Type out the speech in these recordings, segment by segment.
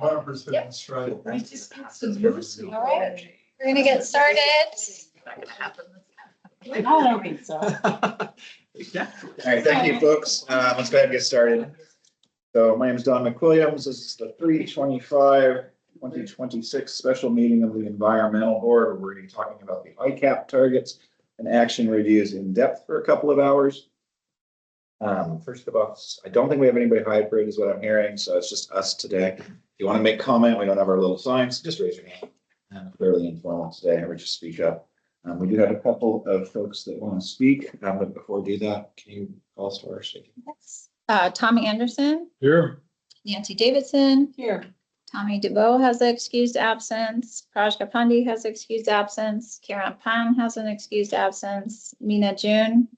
Barbara's been straight. All right, we're gonna get started. I don't think so. All right, thank you, folks. Let's go ahead and get started. So my name is Don McWilliams. This is the 3/25/2026 special meeting of the Environmental Board. Where we're going to be talking about the ICAP targets and action reviews in depth for a couple of hours. First of all, I don't think we have anybody hybrid is what I'm hearing, so it's just us today. If you want to make comment, we don't have our little signs, just raise your hand. Fairly informal today, or just speak up. We do have a couple of folks that want to speak, but before we do that, can you call us to our station? Yes. Tom Anderson, Here. Nancy Davidson, Here. Tommy DeVoe has an excused absence, Prajka Pandi has excused absence, Karen Pan has an excused absence, Mina June,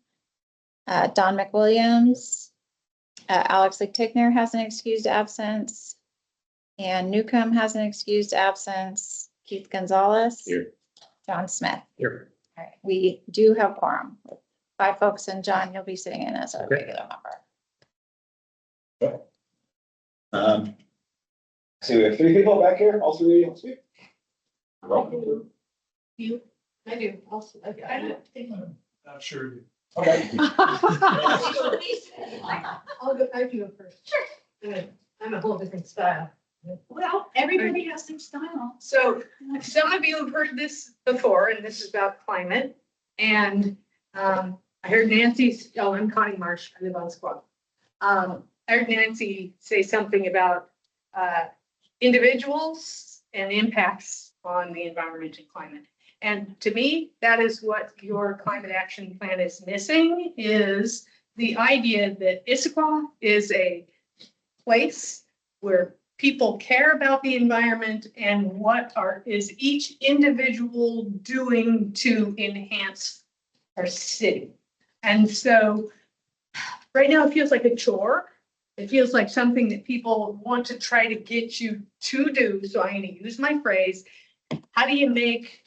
Don McWilliams, Alex Tickner has an excused absence, and Newcomb has an excused absence, Keith Gonzalez. Here. John Smith. Here. All right, we do have quorum. 5 folks, and John, you'll be sitting in as a Okay. regular member. So we have 3 people back here, all 3 will speak. I do. You? I do. Also, I don't think. Not sure. Okay. I'll go, I do go first. Sure. I'm a whole different style. Well, everybody has their style. So some of you have heard this before, and this is about climate. And I heard Nancy's, I'm Connie Marsh, I live on Issaquah. I heard Nancy say something about individuals and impacts on the environment and climate. And to me, that is what your climate action plan is missing, is the idea that Issaquah is a place where people care about the environment and what is each individual doing to enhance our city. And so right now it feels like a chore. It feels like something that people want to try to get you to do. So I'm going to use my phrase. How do you make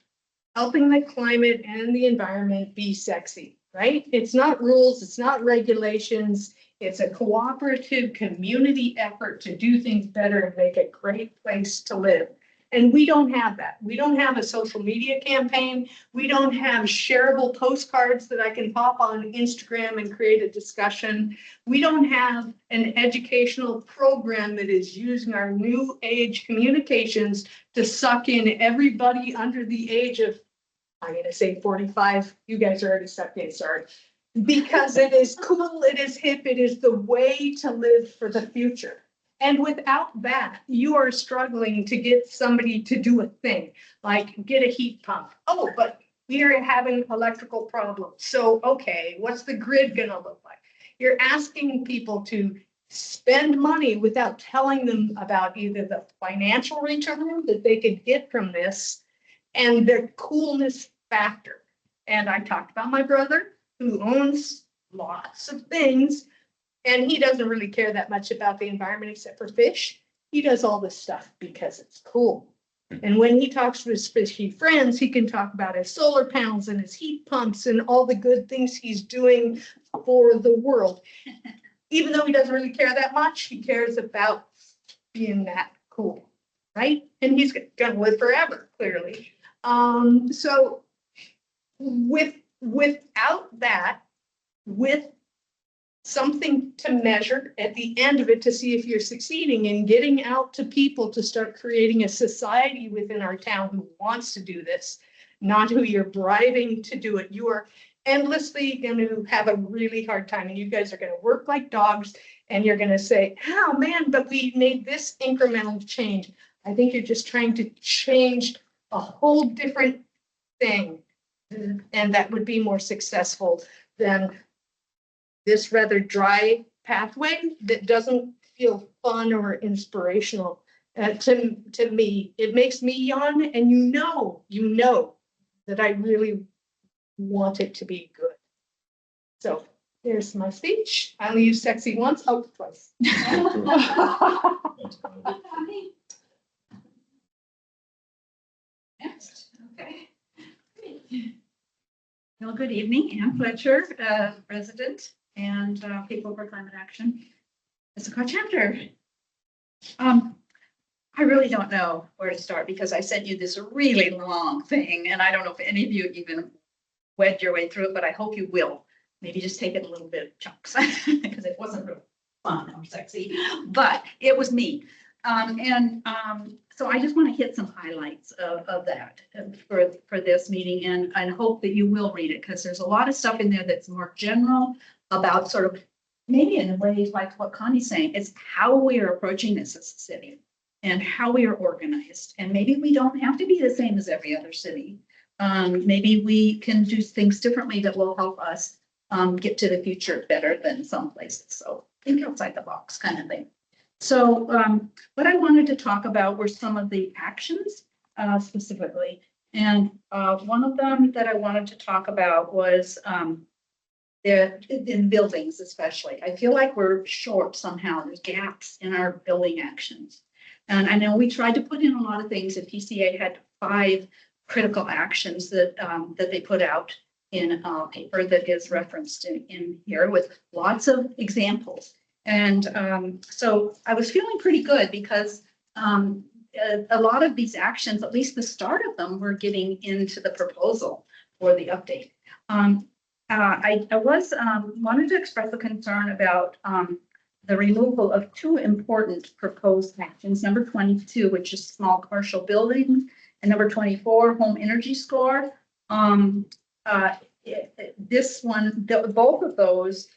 helping the climate and the environment be sexy, right? It's not rules, it's not regulations. It's a cooperative community effort to do things better and make a great place to live. And we don't have that. We don't have a social media campaign. We don't have shareable postcards that I can pop on Instagram and create a discussion. We don't have an educational program that is using our new age communications to suck in everybody under the age of, I'm going to say 45. You guys are already sucked in, sorry. Because it is cool, it is hip, it is the way to live for the future. And without that, you are struggling to get somebody to do a thing, like get a heat pump. Oh, but we are having electrical problems. So, okay, what's the grid gonna look like? You're asking people to spend money without telling them about either the financial return that they could get from this and the coolness factor. And I talked about my brother, who owns lots of things, and he doesn't really care that much about the environment except for fish. He does all this stuff because it's cool. And when he talks to his fishy friends, he can talk about his solar panels and his heat pumps and all the good things he's doing for the world. Even though he doesn't really care that much, he cares about being that cool, right? And he's gonna live forever, clearly. So without that, with something to measure at the end of it to see if you're succeeding and getting out to people to start creating a society within our town who wants to do this, not who you're bribing to do it. You are endlessly going to have a really hard time, and you guys are going to work like dogs, and you're going to say, oh man, but we made this incremental change. I think you're just trying to change a whole different thing. And that would be more successful than this rather dry pathway that doesn't feel fun or inspirational. To me, it makes me yawn, and you know that I really want it to be good. So there's my speech. I only use sexy once, twice. Next, okay. Well, good evening. Ann Fletcher, President and People for Climate Action, Issaquah Chapter. I really don't know where to start because I sent you this really long thing and I don't know if any of you even went your way through it, but I hope you will. Maybe just take it a little bit of chunks because it wasn't real fun or sexy, but it was me. So I just want to hit some highlights of that for this meeting and hope that you will read it because there's a lot of stuff in there that's more general about sort of maybe in ways like what Connie's saying, is how we are approaching this as a city and how we are organized. And maybe we don't have to be the same as every other city. Maybe we can do things differently that will help us get to the future better than some places. So think outside the box kind of thing. So what I wanted to talk about were some of the actions specifically. And one of them that I wanted to talk about was in buildings especially. I feel like we're short somehow. There's gaps in our building actions. And I know we tried to put in a lot of things. The PCA had 5 critical actions that they put out in a paper that is referenced in here with lots of examples. And so I was feeling pretty good because a lot of these actions, at least the start of them, were getting into the proposal for the update. I wanted to express a concern about the removal of 2 important proposed actions. Number 22, which is small commercial buildings, and number 24, home energy score. This one, both of those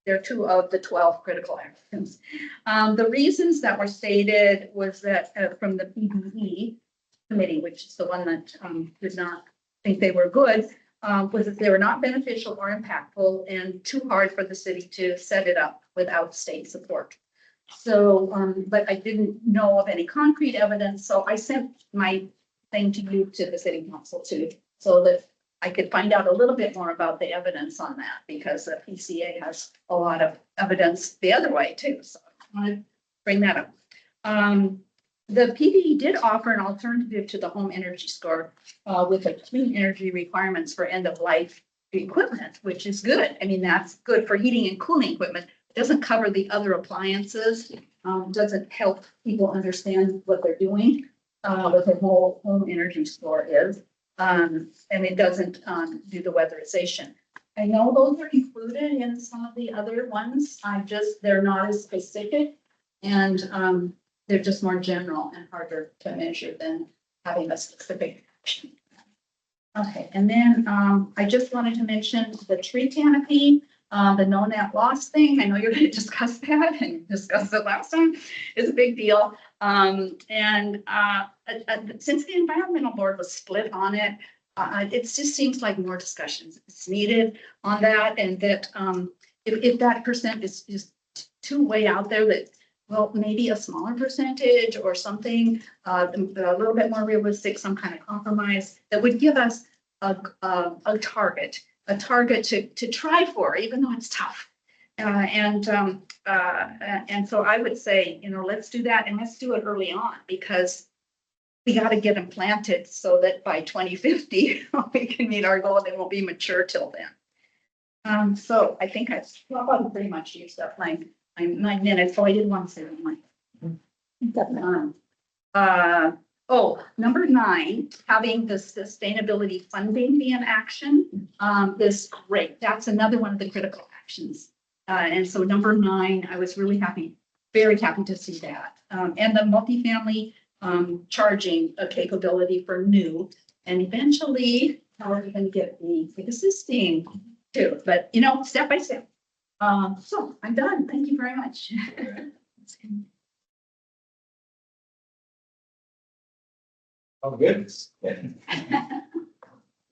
they're 2 of the 12 critical actions. The reasons that were stated was that from the PBE committee, which is the one that did not think they were good, was that they were not beneficial or impactful and too hard for the city to set it up without state support. So, but I didn't know of any concrete evidence, so I sent my thing to you to the city council too, so that I could find out a little bit more about the evidence on that, because the PCA has a lot of evidence the other way too. So I want to bring that up. The PBE did offer an alternative to the home energy score with a clean energy requirements for end of life equipment, which is good. I mean, that's good for heating and cooling equipment. It doesn't cover the other appliances, doesn't help people understand what they're doing, what the whole home energy score is. And it doesn't do the weatherization. I know those are included in some of the other ones. They're not as specific and they're just more general and harder to measure than having a specific action. Okay, and then I just wanted to mention the tree canopy, the no net loss thing. I know you're going to discuss that and discussed it last time. It's a big deal. And since the environmental board was split on it, it just seems like more discussions is needed on that. And that if that percent is too way out there, that well, maybe a smaller percentage or something, a little bit more realistic, some kind of compromise that would give us a target to try for, even though it's tough. And so I would say, let's do that, and let's do it early on, because we got to get them planted so that by 2050 we can meet our goal. They won't be mature till then. So I think I've pretty much used up my 9 minutes, so I didn't want to say that. Number 9, having the sustainability funding be an action is great. That's another one of the critical actions. And so number 9, I was really happy, very happy to see that. And the multifamily charging capability for new, and eventually how are we going to get the existing too? But step by step. So I'm done. Thank you very much. Oh, goodness.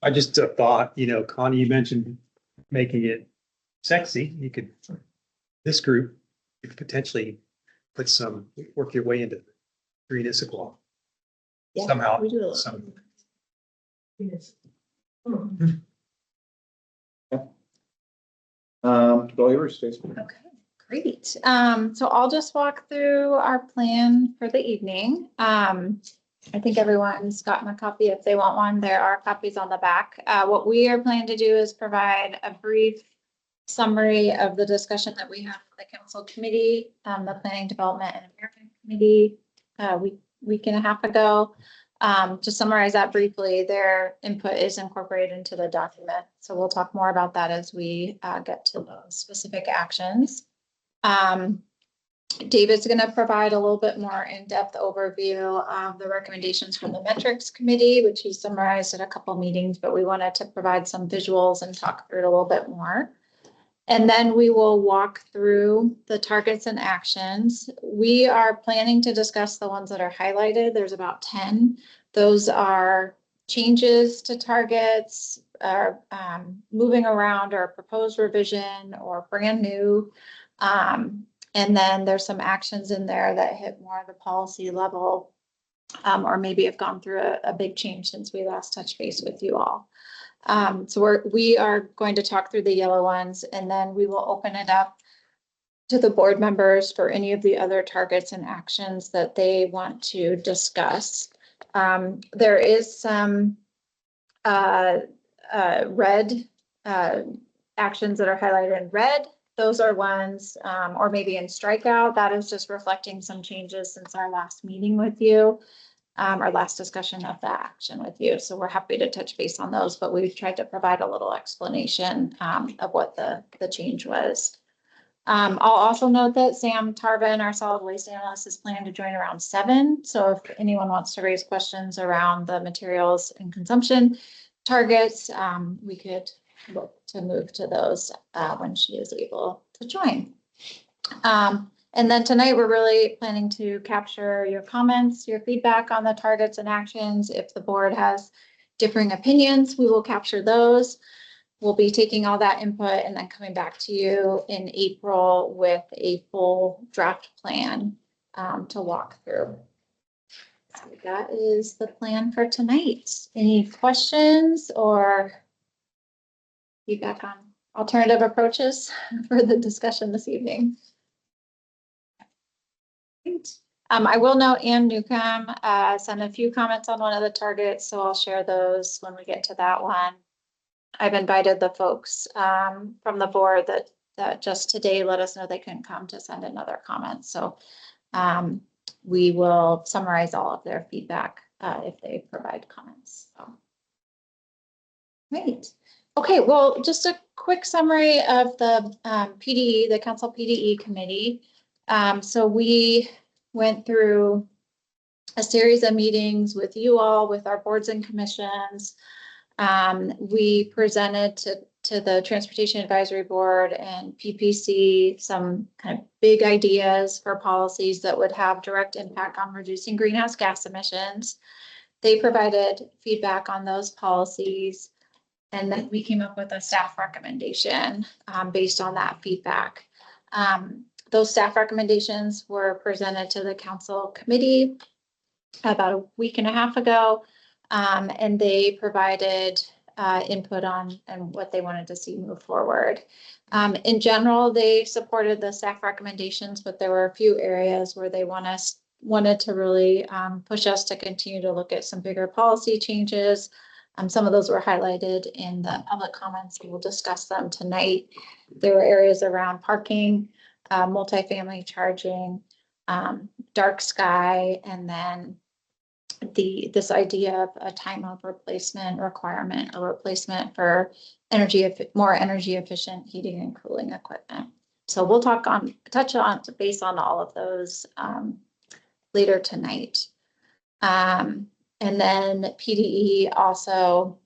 I just thought, Connie, you mentioned making it sexy. This group could potentially work your way into green Issaquah. Yeah, Somehow. we do a little. Go yours, Stacy. Okay, great. So I'll just walk through our plan for the evening. I think everyone's gotten a copy. If they want one, there are copies on the back. What we are planning to do is provide a brief summary of the discussion that we had with the council committee, the Planning Development and Environment Committee, week and a half ago. To summarize that briefly, their input is incorporated into the document. So we'll talk more about that as we get to those specific actions. David's going to provide a little bit more in-depth overview of the recommendations from the metrics committee, which he summarized at a couple meetings, but we wanted to provide some visuals and talk through it a little bit more. And then we will walk through the targets and actions. We are planning to discuss the ones that are highlighted. There's about 10. Those are changes to targets, moving around or proposed revision or brand new. And then there's some actions in there that hit more of the policy level, or maybe have gone through a big change since we last touched base with you all. So we are going to talk through the yellow ones, and then we will open it up to the board members for any of the other targets and actions that they want to discuss. There is some red actions that are highlighted in red. Those are ones, or maybe in strikeout, that is just reflecting some changes since our last meeting with you, our last discussion of that action with you. So we're happy to touch base on those, but we've tried to provide a little explanation of what the change was. I'll also note that Sam Tarvin, our solid waste analyst, is planning to join around 7. So if anyone wants to raise questions around the materials and consumption targets, we could look to move to those when she is able to join. And then tonight, we're really planning to capture your comments, your feedback on the targets and actions. If the board has differing opinions, we will capture those. We'll be taking all that input and then coming back to you in April with a full draft plan to walk through. So that is the plan for tonight. Any questions or feedback on alternative approaches for the discussion this evening? I will note Ann Newcomb sent a few comments on one of the targets, so I'll share those when we get to that one. I've invited the folks from the board that just today let us know they couldn't come to send another comment. So we will summarize all of their feedback if they provide comments. So. Great. Okay, well, just a quick summary of the PDE, the Council PDE Committee. So we went through a series of meetings with you all, with our boards and commissions. We presented to the Transportation Advisory Board and PPC some kind of big ideas for policies that would have direct impact on reducing greenhouse gas emissions. They provided feedback on those policies, and then we came up with a staff recommendation based on that feedback. Those staff recommendations were presented to the council committee about a week and a half ago, and they provided input on and what they wanted to see move forward. In general, they supported the staff recommendations, but there were a few areas where they wanted to really push us to continue to look at some bigger policy changes. Some of those were highlighted in the public comments. We will discuss them tonight. There were areas around parking, multifamily charging, dark sky, and then this idea of a time of replacement requirement, a replacement for more energy efficient heating and cooling equipment. So we'll touch on base on all of those later tonight. And then PDE also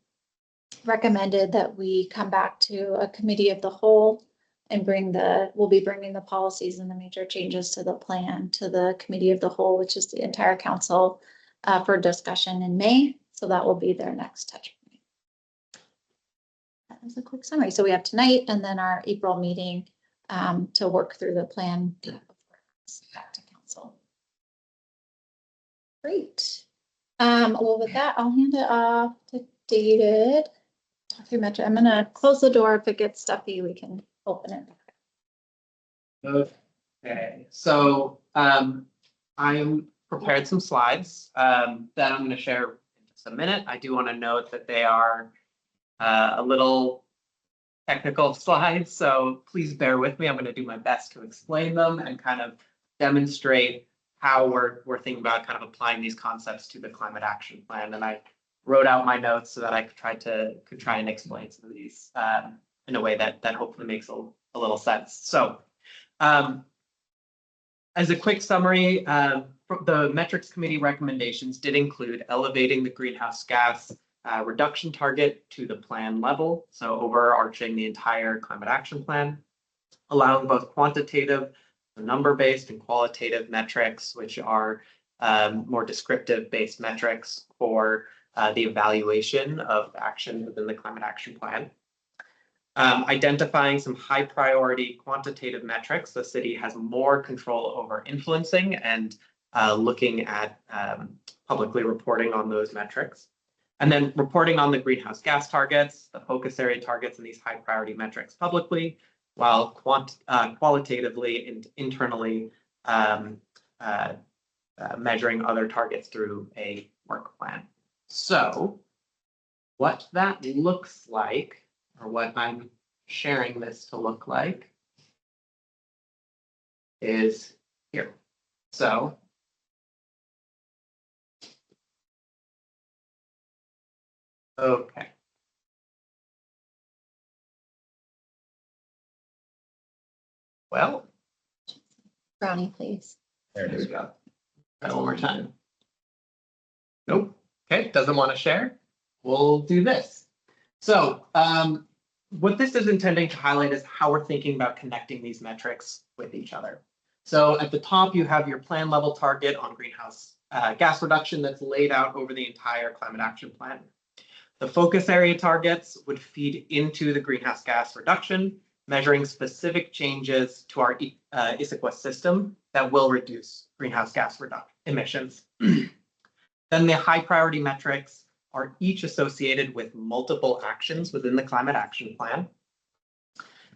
recommended that we come back to a committee of the whole and we'll be bringing the policies and the major changes to the plan to the committee of the whole, which is the entire council, for discussion in May. So that will be their next touch point. That was a quick summary. So we have tonight and then our April meeting to work through the plan back to council. Great. Well, with that, I'll hand it off to David. Talk through Metro. I'm going to close the door. If it gets stuffy, we can open it. Okay, so I prepared some slides that I'm going to share in just a minute. I do want to note that they are a little technical slides, so please bear with me. I'm going to do my best to explain them and kind of demonstrate how we're thinking about kind of applying these concepts to the climate action plan. And I wrote out my notes so that I could try and explain some of these in a way that hopefully makes a little sense. So as a quick summary, the metrics committee recommendations did include elevating the greenhouse gas reduction target to the plan level, so overarching the entire climate action plan, allowing both quantitative, number-based, and qualitative metrics, which are more descriptive-based metrics for the evaluation of action within the climate action plan. Identifying some high priority quantitative metrics the city has more control over influencing, and looking at publicly reporting on those metrics. And then reporting on the greenhouse gas targets, the focus area targets, and these high priority metrics publicly, while qualitatively and internally measuring other targets through a work plan. So what that looks like, or what I'm sharing this to look like, is here. So okay. Well, Brownie, please. There it is. try it one more time. Nope. Okay, doesn't want to share. We'll do this. So what this is intending to highlight is how we're thinking about connecting these metrics with each other. So at the top, you have your plan level target on greenhouse gas reduction that's laid out over the entire climate action plan. The focus area targets would feed into the greenhouse gas reduction, measuring specific changes to our Issaquah system that will reduce greenhouse gas emissions. Then the high priority metrics are each associated with multiple actions within the climate action plan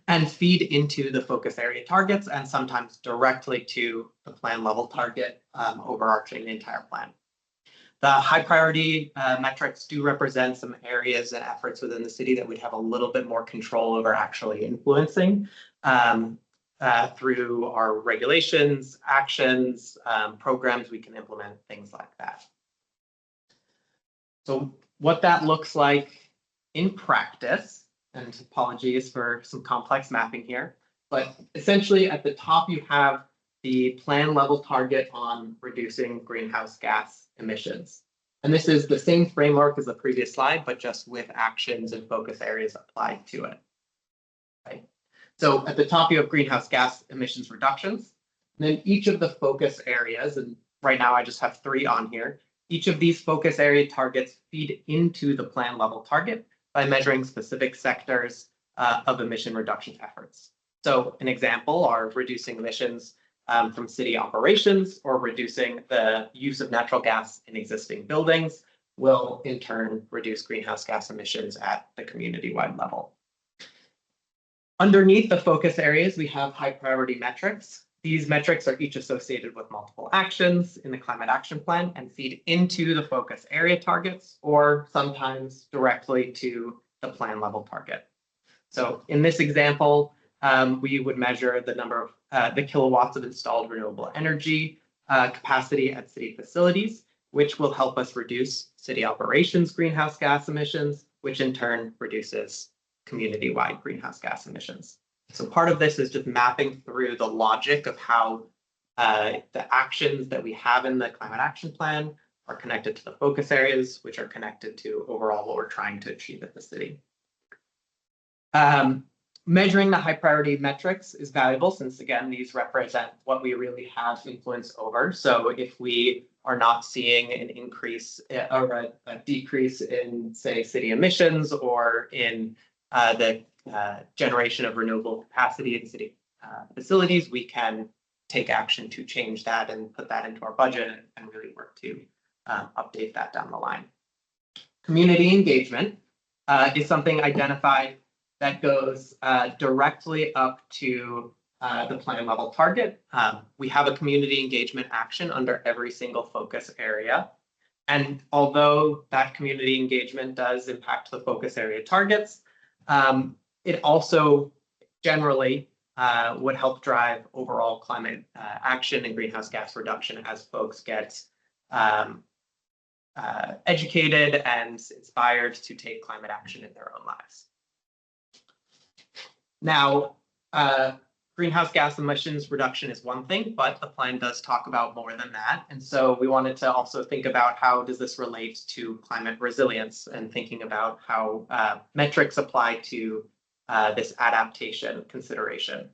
and feed into the focus area targets and sometimes directly to the plan level target overarching the entire plan. The high priority metrics do represent some areas and efforts within the city that we'd have a little bit more control over actually influencing through our regulations, actions, programs we can implement, things like that. So what that looks like in practice, and apologies for some complex mapping here, but essentially at the top you have the plan level target on reducing greenhouse gas emissions. And this is the same framework as the previous slide, but just with actions and focus areas applied to it. Right? So at the top you have greenhouse gas emissions reductions, and then each of the focus areas, and right now I just have 3 on here, each of these focus area targets feed into the plan level target by measuring specific sectors of emission reduction efforts. So an example are reducing emissions from city operations or reducing the use of natural gas in existing buildings will in turn reduce greenhouse gas emissions at the community-wide level. Underneath the focus areas, we have high priority metrics. These metrics are each associated with multiple actions in the climate action plan and feed into the focus area targets or sometimes directly to the plan level target. So in this example, we would measure the number of the kilowatts of installed renewable energy capacity at city facilities, which will help us reduce city operations greenhouse gas emissions, which in turn reduces community-wide greenhouse gas emissions. So part of this is just mapping through the logic of how the actions that we have in the climate action plan are connected to the focus areas, which are connected to overall what we're trying to achieve at the city. Measuring the high priority metrics is valuable since, again, these represent what we really have influence over. So if we are not seeing an increase or a decrease in, say, city emissions or in the generation of renewable capacity in city facilities, we can take action to change that and put that into our budget and really work to update that down the line. Community engagement is something identified that goes directly up to the plan level target. We have a community engagement action under every single focus area. And although that community engagement does impact the focus area targets, It also generally would help drive overall climate action and greenhouse gas reduction as folks get educated and inspired to take climate action in their own lives. Now, greenhouse gas emissions reduction is one thing, but the plan does talk about more than that. And so we wanted to also think about how does this relate to climate resilience and thinking about how metrics apply to this adaptation consideration.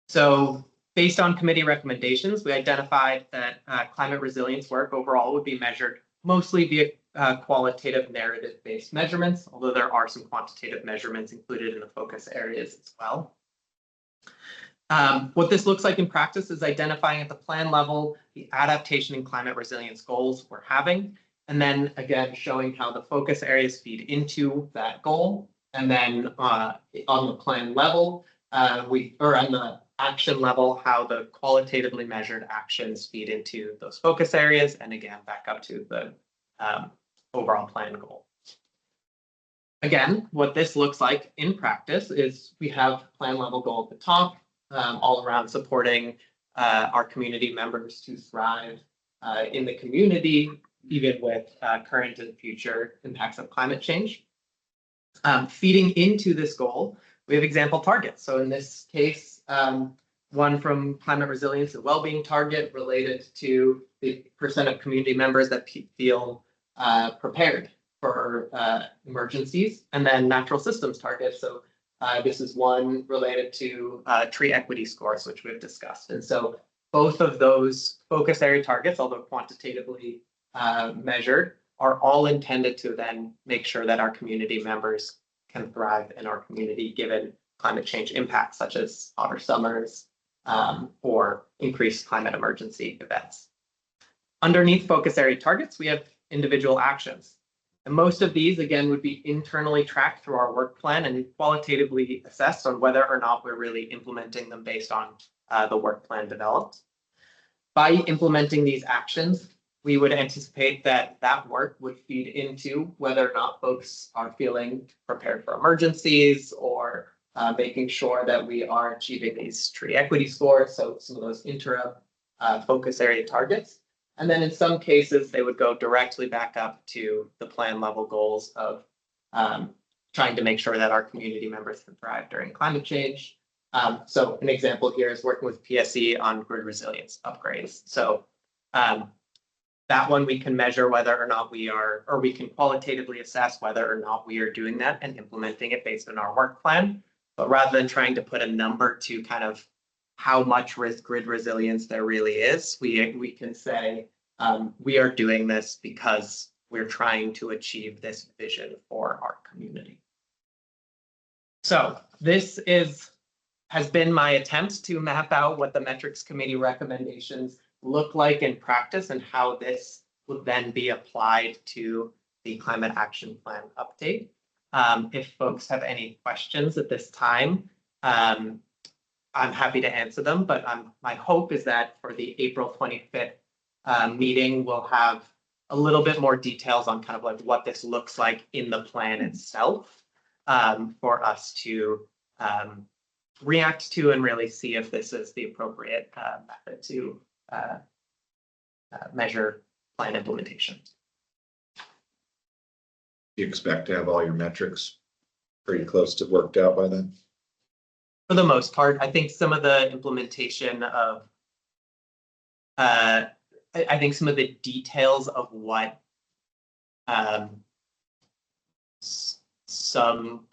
So based on committee recommendations, we identified that climate resilience work overall would be measured mostly via qualitative narrative-based measurements, although there are some quantitative measurements included in the focus areas as well. What this looks like in practice is identifying at the plan level the adaptation and climate resilience goals we're having, and then again showing how the focus areas feed into that goal. And then on the plan level, on the action level, how the qualitatively measured actions feed into those focus areas, and again back up to the overall plan goal. Again, what this looks like in practice is we have plan level goal at the top, all around supporting our community members to thrive in the community, even with current and future impacts of climate change. Feeding into this goal, we have example targets. So in this case, one from climate resilience and well-being target related to the percent of community members that feel prepared for emergencies, and then natural systems targets. So this is one related to tree equity scores, which we've discussed. And so both of those focus area targets, although quantitatively measured, are all intended to then make sure that our community members can thrive in our community given climate change impacts such as hotter summers or increased climate emergency events. Underneath focus area targets, we have individual actions. And most of these, again, would be internally tracked through our work plan and qualitatively assessed on whether or not we're really implementing them based on the work plan developed. By implementing these actions, we would anticipate that that work would feed into whether or not folks are feeling prepared for emergencies or making sure that we are achieving these tree equity scores, so some of those interim focus area targets. And then in some cases, they would go directly back up to the plan level goals of trying to make sure that our community members can thrive during climate change. So an example here is working with PSE on grid resilience upgrades. So that one we can measure whether or not we are, or we can qualitatively assess whether or not we are doing that and implementing it based on our work plan. But rather than trying to put a number to kind of how much grid resilience there really is, we can say we are doing this because we're trying to achieve this vision for our community. So this has been my attempt to map out what the metrics committee recommendations look like in practice and how this would then be applied to the climate action plan update. If folks have any questions at this time, I'm happy to answer them, but my hope is that for the April 25th meeting, we'll have a little bit more details on kind of like what this looks like in the plan itself for us to react to and really see if this is the appropriate method to measure plan implementation. Do you expect to have all your metrics pretty close to worked out by then? For the most part, I think some of the implementation of, I think some of the details of what some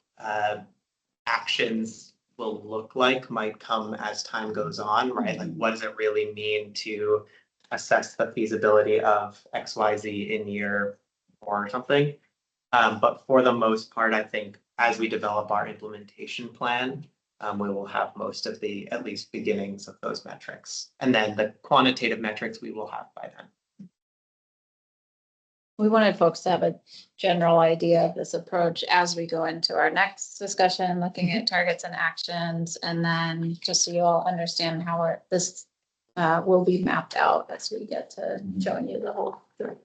actions will look like might come as time goes on, right? Like, what does it really mean to assess the feasibility of XYZ in year 4 or something? But for the most part, I think as we develop our implementation plan, we will have most of the, at least beginnings of those metrics. And then the quantitative metrics we will have by then. We wanted folks to have a general idea of this approach as we go into our next discussion, looking at targets and actions, and then just so you all understand how this will be mapped out as we get to showing you the whole thing.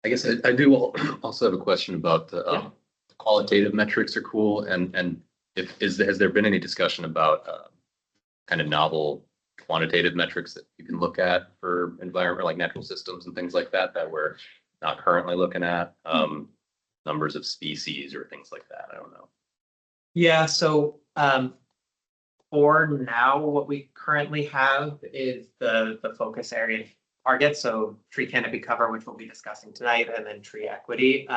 I guess I do also have a question about the qualitative metrics are cool, and has there been any discussion about kind of novel quantitative metrics that you can look at for environment, like natural systems and things like that, that we're not currently looking at? Numbers of species or things like that, I don't know. Yeah, so for now, what we currently have is the focus area target, so tree canopy cover, which we'll be discussing tonight, and then tree equity.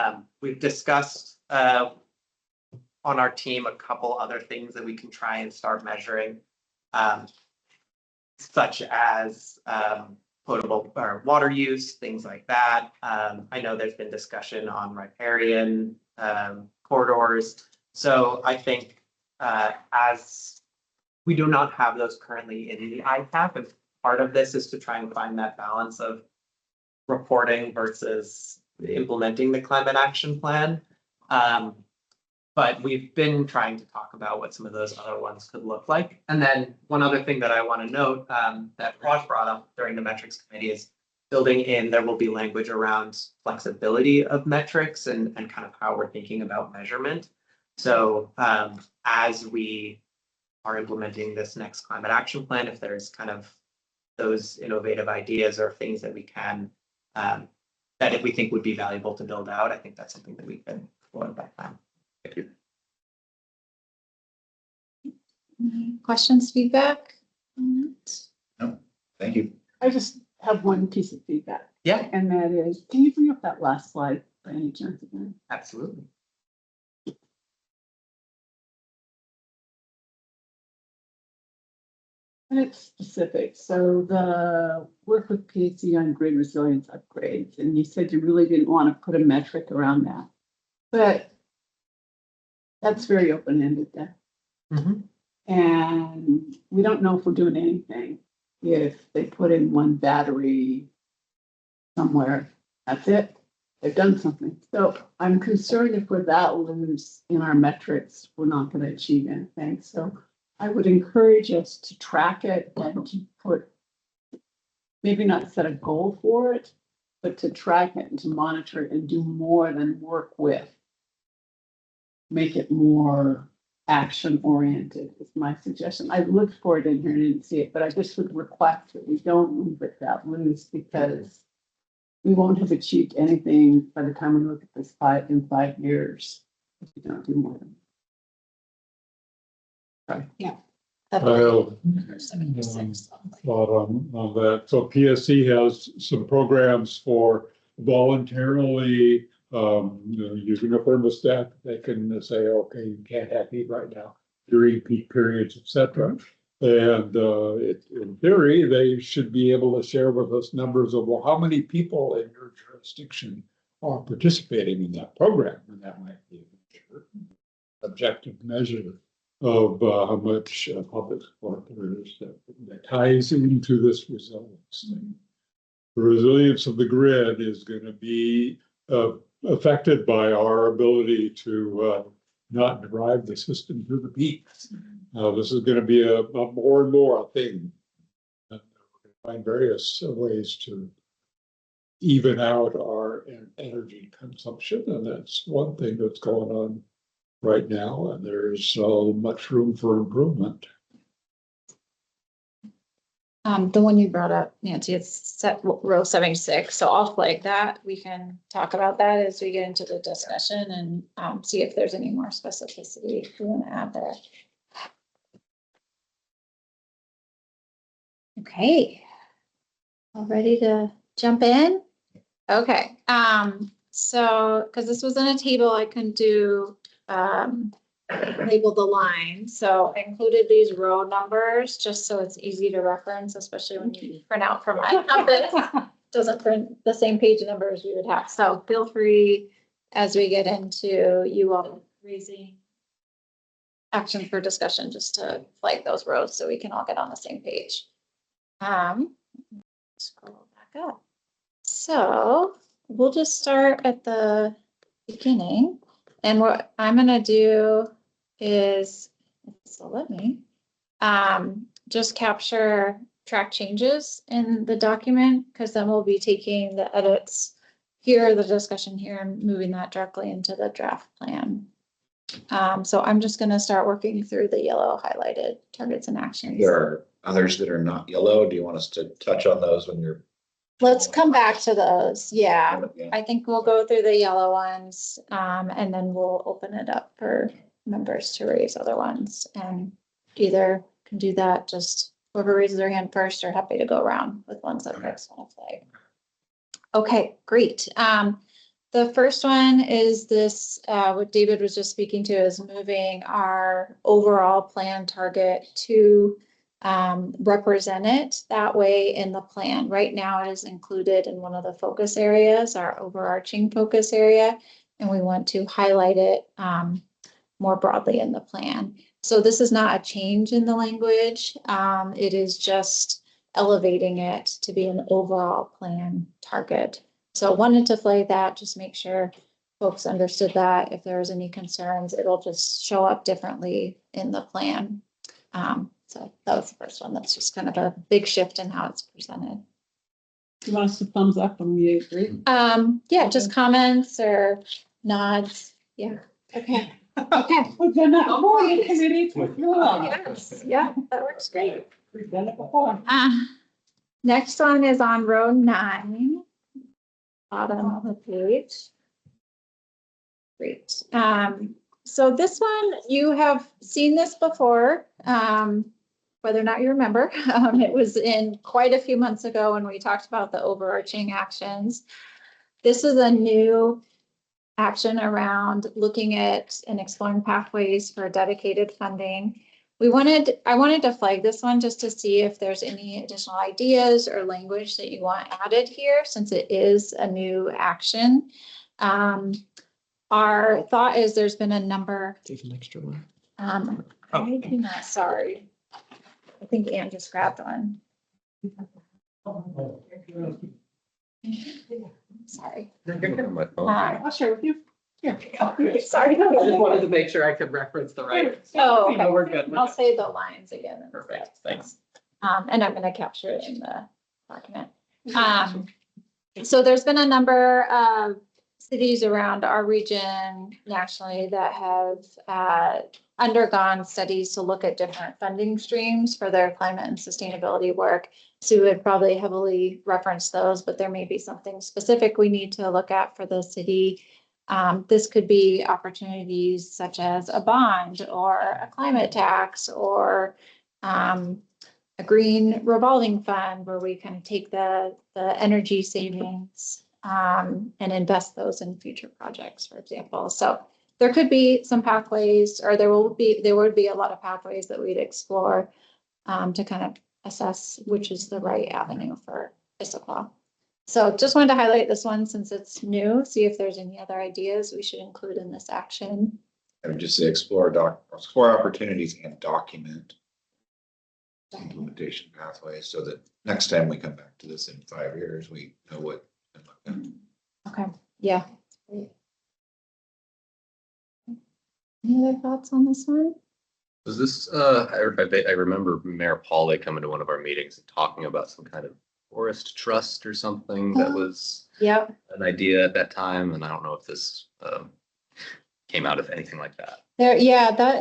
We've discussed on our team a couple other things that we can try and start measuring, such as potable or water use, things like that. I know there's been discussion on riparian corridors. So I think as we do not have those currently in the ICAP, and part of this is to try and find that balance of reporting versus implementing the climate action plan. But we've been trying to talk about what some of those other ones could look like. And then one other thing that I want to note that Raj brought up during the metrics committee is building in, there will be language around flexibility of metrics and kind of how we're thinking about measurement. So as we are implementing this next climate action plan, if there's kind of those innovative ideas or things that we can, that if we think would be valuable to build out, I think that's something that we can explore at that time. Thank you. Any questions, feedback on that? No, thank you. I just have one piece of feedback, Yeah, and that is, can you bring up that last slide by any chance again? absolutely. And it's specific, so the work with PhD on grid resilience upgrades, and you said you really didn't want to put a metric around that. But that's very open-ended there. Mhm. And we don't know if we're doing anything if they put in one battery somewhere. That's it. They've done something. So I'm concerned if we're that loose in our metrics, we're not going to achieve anything. So I would encourage us to track it and to put, maybe not set a goal for it, but to track it and to monitor it and do more than work with. Make it more action oriented is my suggestion. I looked for it in here and didn't see it, but I just would request that we don't leave it that loose because we won't have achieved anything by the time we look at this in 5 years if we don't do more. Thought on that. So PSC has some programs for voluntarily, using a thermostat. They can say, okay, you can't have heat right now during peak periods, etc. And in theory, they should be able to share with us numbers of, well, how many people in your jurisdiction are participating in that program, and that might be an objective measure of how much public support there is that ties into this resilience thing. The resilience of the grid is going to be affected by our ability to not drive the system to the peaks. This is going to be a more and more a thing. We're going to find various ways to even out our energy consumption, and that's one thing that's going on right now, and there's so much room for improvement. The one you brought up, Nancy, it's set row 76, so I'll flag that. We can talk about that as we get into the discussion and see if there's any more specificity we want to add there. Okay. All ready to jump in? Okay, so, because this was in a table, I couldn't do label the line. So I included these row numbers just so it's easy to reference, especially when you print out from my office. Doesn't print the same page numbers we would have. So feel free as we get into you all raising action for discussion, just to flag those rows so we can all get on the same page. Scroll back up. So we'll just start at the beginning. And what I'm gonna do is, so let me just capture track changes in the document, because then we'll be taking the edits hear the discussion here and moving that directly into the draft plan. So I'm just gonna start working through the yellow highlighted targets and actions. There are others that are not yellow. Do you want us to touch on those when you're? Let's come back to those. Yeah, Yeah. I think we'll go through the yellow ones, and then we'll open it up for members to raise other ones, and either can do that, just whoever raises their hand first, or happy to go around with ones that folks want to play. Okay, great. The first one is this, what David was just speaking to, is moving our overall plan target to represent it that way in the plan. Right now, it is included in one of the focus areas, our overarching focus area, and we want to highlight it more broadly in the plan. So this is not a change in the language. It is just elevating it to be an overall plan target. So wanted to flag that, just make sure folks understood that. If there's any concerns, it'll just show up differently in the plan. So that was the first one. That's just kind of a big shift in how it's presented. You want us to thumbs up when we agree? Yeah, just comments or nods. Yeah. Okay. Okay. We've done that before in committee. Yes. Yeah, that works great. We've done it before. Next one is on row 9. Bottom of the page. Great. So this one, you have seen this before, whether or not you remember. It was in quite a few months ago when we talked about the overarching actions. This is a new action around looking at and exploring pathways for dedicated funding. I wanted to flag this one just to see if there's any additional ideas or language that you want added here, since it is a new action. Our thought is there's been a number. Take an extra one. I do not, sorry. I think Ann just grabbed one. Sorry. On my phone. I'll share with you. Here. Sorry. I just wanted to make sure I could reference the right. Oh, No, we're good. I'll say the lines again. Perfect, thanks. And I'm gonna capture it in the document. So there's been a number of cities around our region nationally that have undergone studies to look at different funding streams for their climate and sustainability work. Sue would probably heavily reference those, but there may be something specific we need to look at for the city. This could be opportunities such as a bond or a climate tax or a green revolving fund where we kind of take the energy savings and invest those in future projects, for example. So there could be some pathways, or there would be a lot of pathways that we'd explore to kind of assess which is the right avenue for Issaquah. So just wanted to highlight this one since it's new, see if there's any other ideas we should include in this action. I would just say explore opportunities and document implementation pathways so that next time we come back to this in 5 years, we know what to look at. Okay, yeah. Great. Any other thoughts on this one? Was this, I remember Mayor Pauley coming to one of our meetings and talking about some kind of forest trust or something that was Yep. an idea at that time, and I don't know if this came out of anything like that. There, yeah, that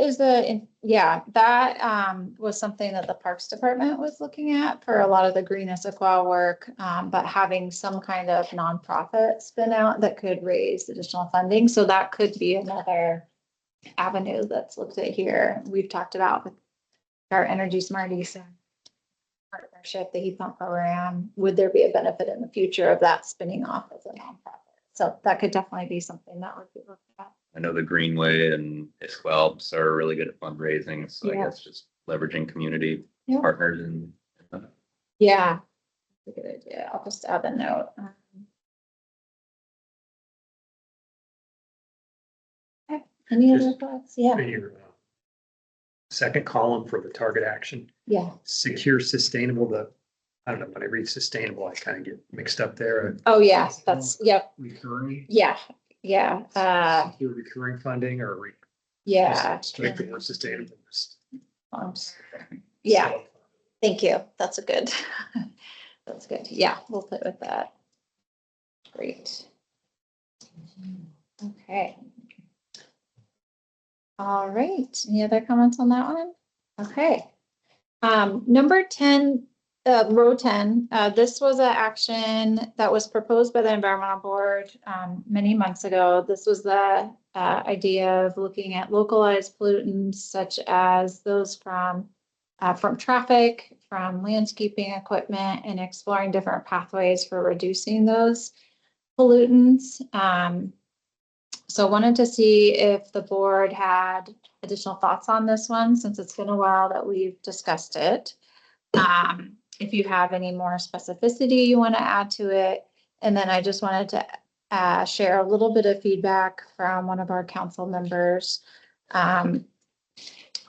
was something that the Parks Department was looking at for a lot of the Green Issaquah work, but having some kind of nonprofit spin out that could raise additional funding. So that could be another avenue that's looked at here. We've talked about with our Energy Smart East partnership, the heat pump program. Would there be a benefit in the future of that spinning off as a nonprofit? So that could definitely be something that would be looked at. I know the Greenway and Issaquah are really good at fundraising, so Yeah. I guess just leveraging community Yeah. partners and Yeah, that's a good idea. I'll just add a note. Okay. Any other thoughts? Yeah, Your second column for the target action, yeah. secure sustainable, I don't know, when I read sustainable, I kind of get mixed up there. Oh, yeah, that's, yep, Recurring, yeah, yeah, secure recurring funding or yeah. strictly more sustainable. Yeah, thank you. That's a good, that's good. Yeah, we'll play with that. Great. Okay. All right, any other comments on that one? Okay. Number 10, row 10, this was an action that was proposed by the environmental board, many months ago. This was the, idea of looking at localized pollutants such as those from traffic, from landscaping equipment, and exploring different pathways for reducing those pollutants. So wanted to see if the board had additional thoughts on this one, since it's been a while that we've discussed it. If you have any more specificity you want to add to it. And then I just wanted to share a little bit of feedback from one of our council members.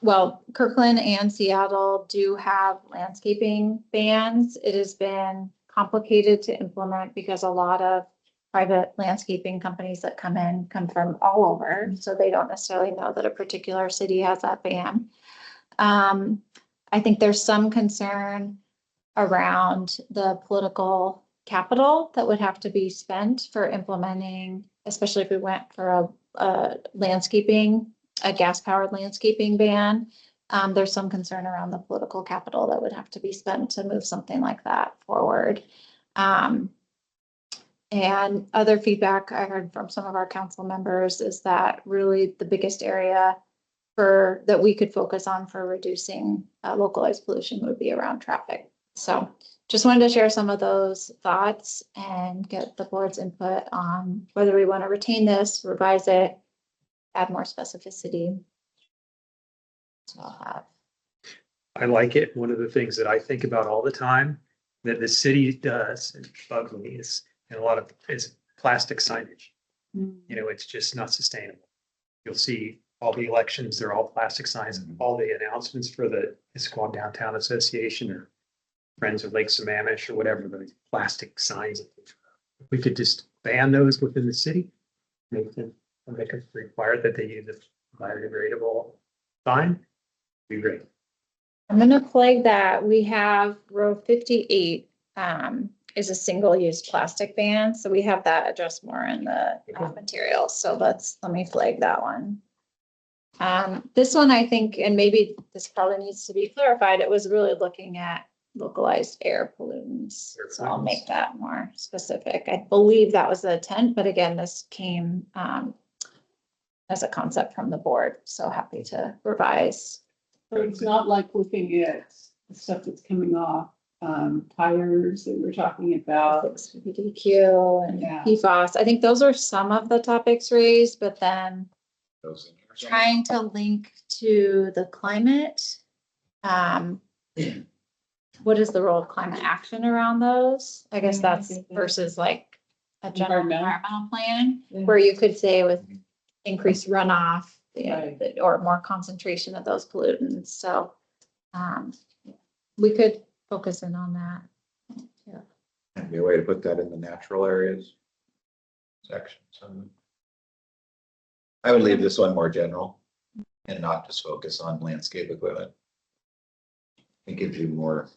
Well, Kirkland and Seattle do have landscaping bans. It has been complicated to implement because a lot of private landscaping companies that come from all over. So they don't necessarily know that a particular city has that ban. I think there's some concern around the political capital that would have to be spent for implementing, especially if we went for a gas-powered landscaping ban. There's some concern around the political capital that would have to be spent to move something like that forward. And other feedback I heard from some of our council members is that really the biggest area that we could focus on for reducing localized pollution would be around traffic. So just wanted to share some of those thoughts and get the board's input on whether we want to retain this, revise it, add more specificity. So I'll have. I like it. One of the things that I think about all the time that the city does, and bugs me, is plastic signage. You know, it's just not sustainable. You'll see all the elections, they're all plastic signs, and all the announcements for the Issaquah Downtown Association or Friends of Lake Sammamish or whatever, the plastic signs. If we could just ban those within the city, make it required that they use a biodegradable sign, be great. I'm gonna flag that we have row 58 is a single-use plastic ban. So we have that addressed more in the materials. So let me flag that one. This one, I think, and maybe this probably needs to be clarified, it was really looking at localized air pollutants. So I'll make that more specific. I believe that was the intent, but again, this came as a concept from the board. So happy to revise. So it's not like looking at the stuff that's coming off, tires that we're talking about. PDQ and Yeah. PFAS. I think those are some of the topics raised, but then Those in here. trying to link to the climate. What is the role of climate action around those? I guess that's versus like a general environmental plan, where you could say with increased runoff, or more concentration of those pollutants. So we could focus in on that. Yeah. Be a way to put that in the natural areas section. So I would leave this one more general and not just focus on landscape equipment. It gives you more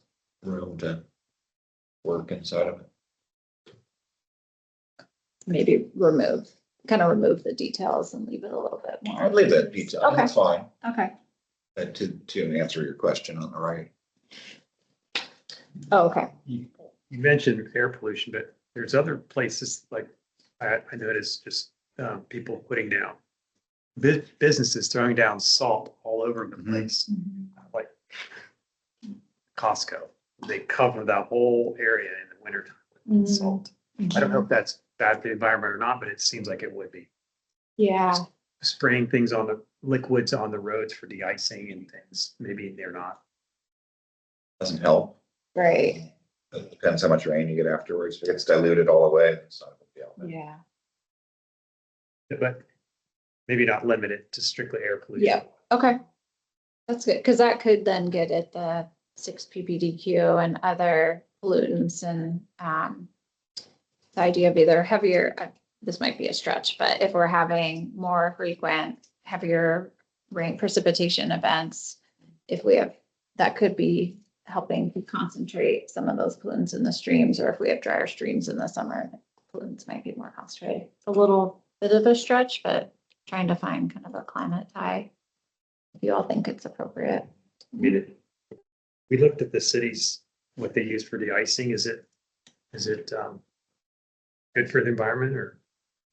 room to work inside of it. Maybe remove the details and leave it a little bit more. I'd leave that detail. Okay. That's fine. Okay. To answer your question on the right. Oh, okay. You mentioned air pollution, but there's other places like I noticed just people putting down businesses throwing down salt all over the place, like Costco. They cover that whole area in the wintertime with salt. I don't know if that's bad for the environment or not, but it seems like it would be. Yeah. Spraying things on the liquids on the roads for de-icing and things. Maybe they're not. Doesn't help. Right. It depends how much rain you get afterwards. If it gets diluted all the way, it's not a big deal. Yeah. But maybe not limit it to strictly air pollution. Yeah. Okay. That's good. Cause that could then get at the 6 ppdq and other pollutants and, the idea of either heavier, this might be a stretch, but if we're having more frequent, heavier rain precipitation events, if we have, that could be helping to concentrate some of those pollutants in the streams, or if we have drier streams in the summer, pollutants might be more concentrated. It's a little bit of a stretch, but trying to find kind of a climate tie. If you all think it's appropriate. I mean, we looked at the cities, what they use for de-icing. Is it good for the environment or?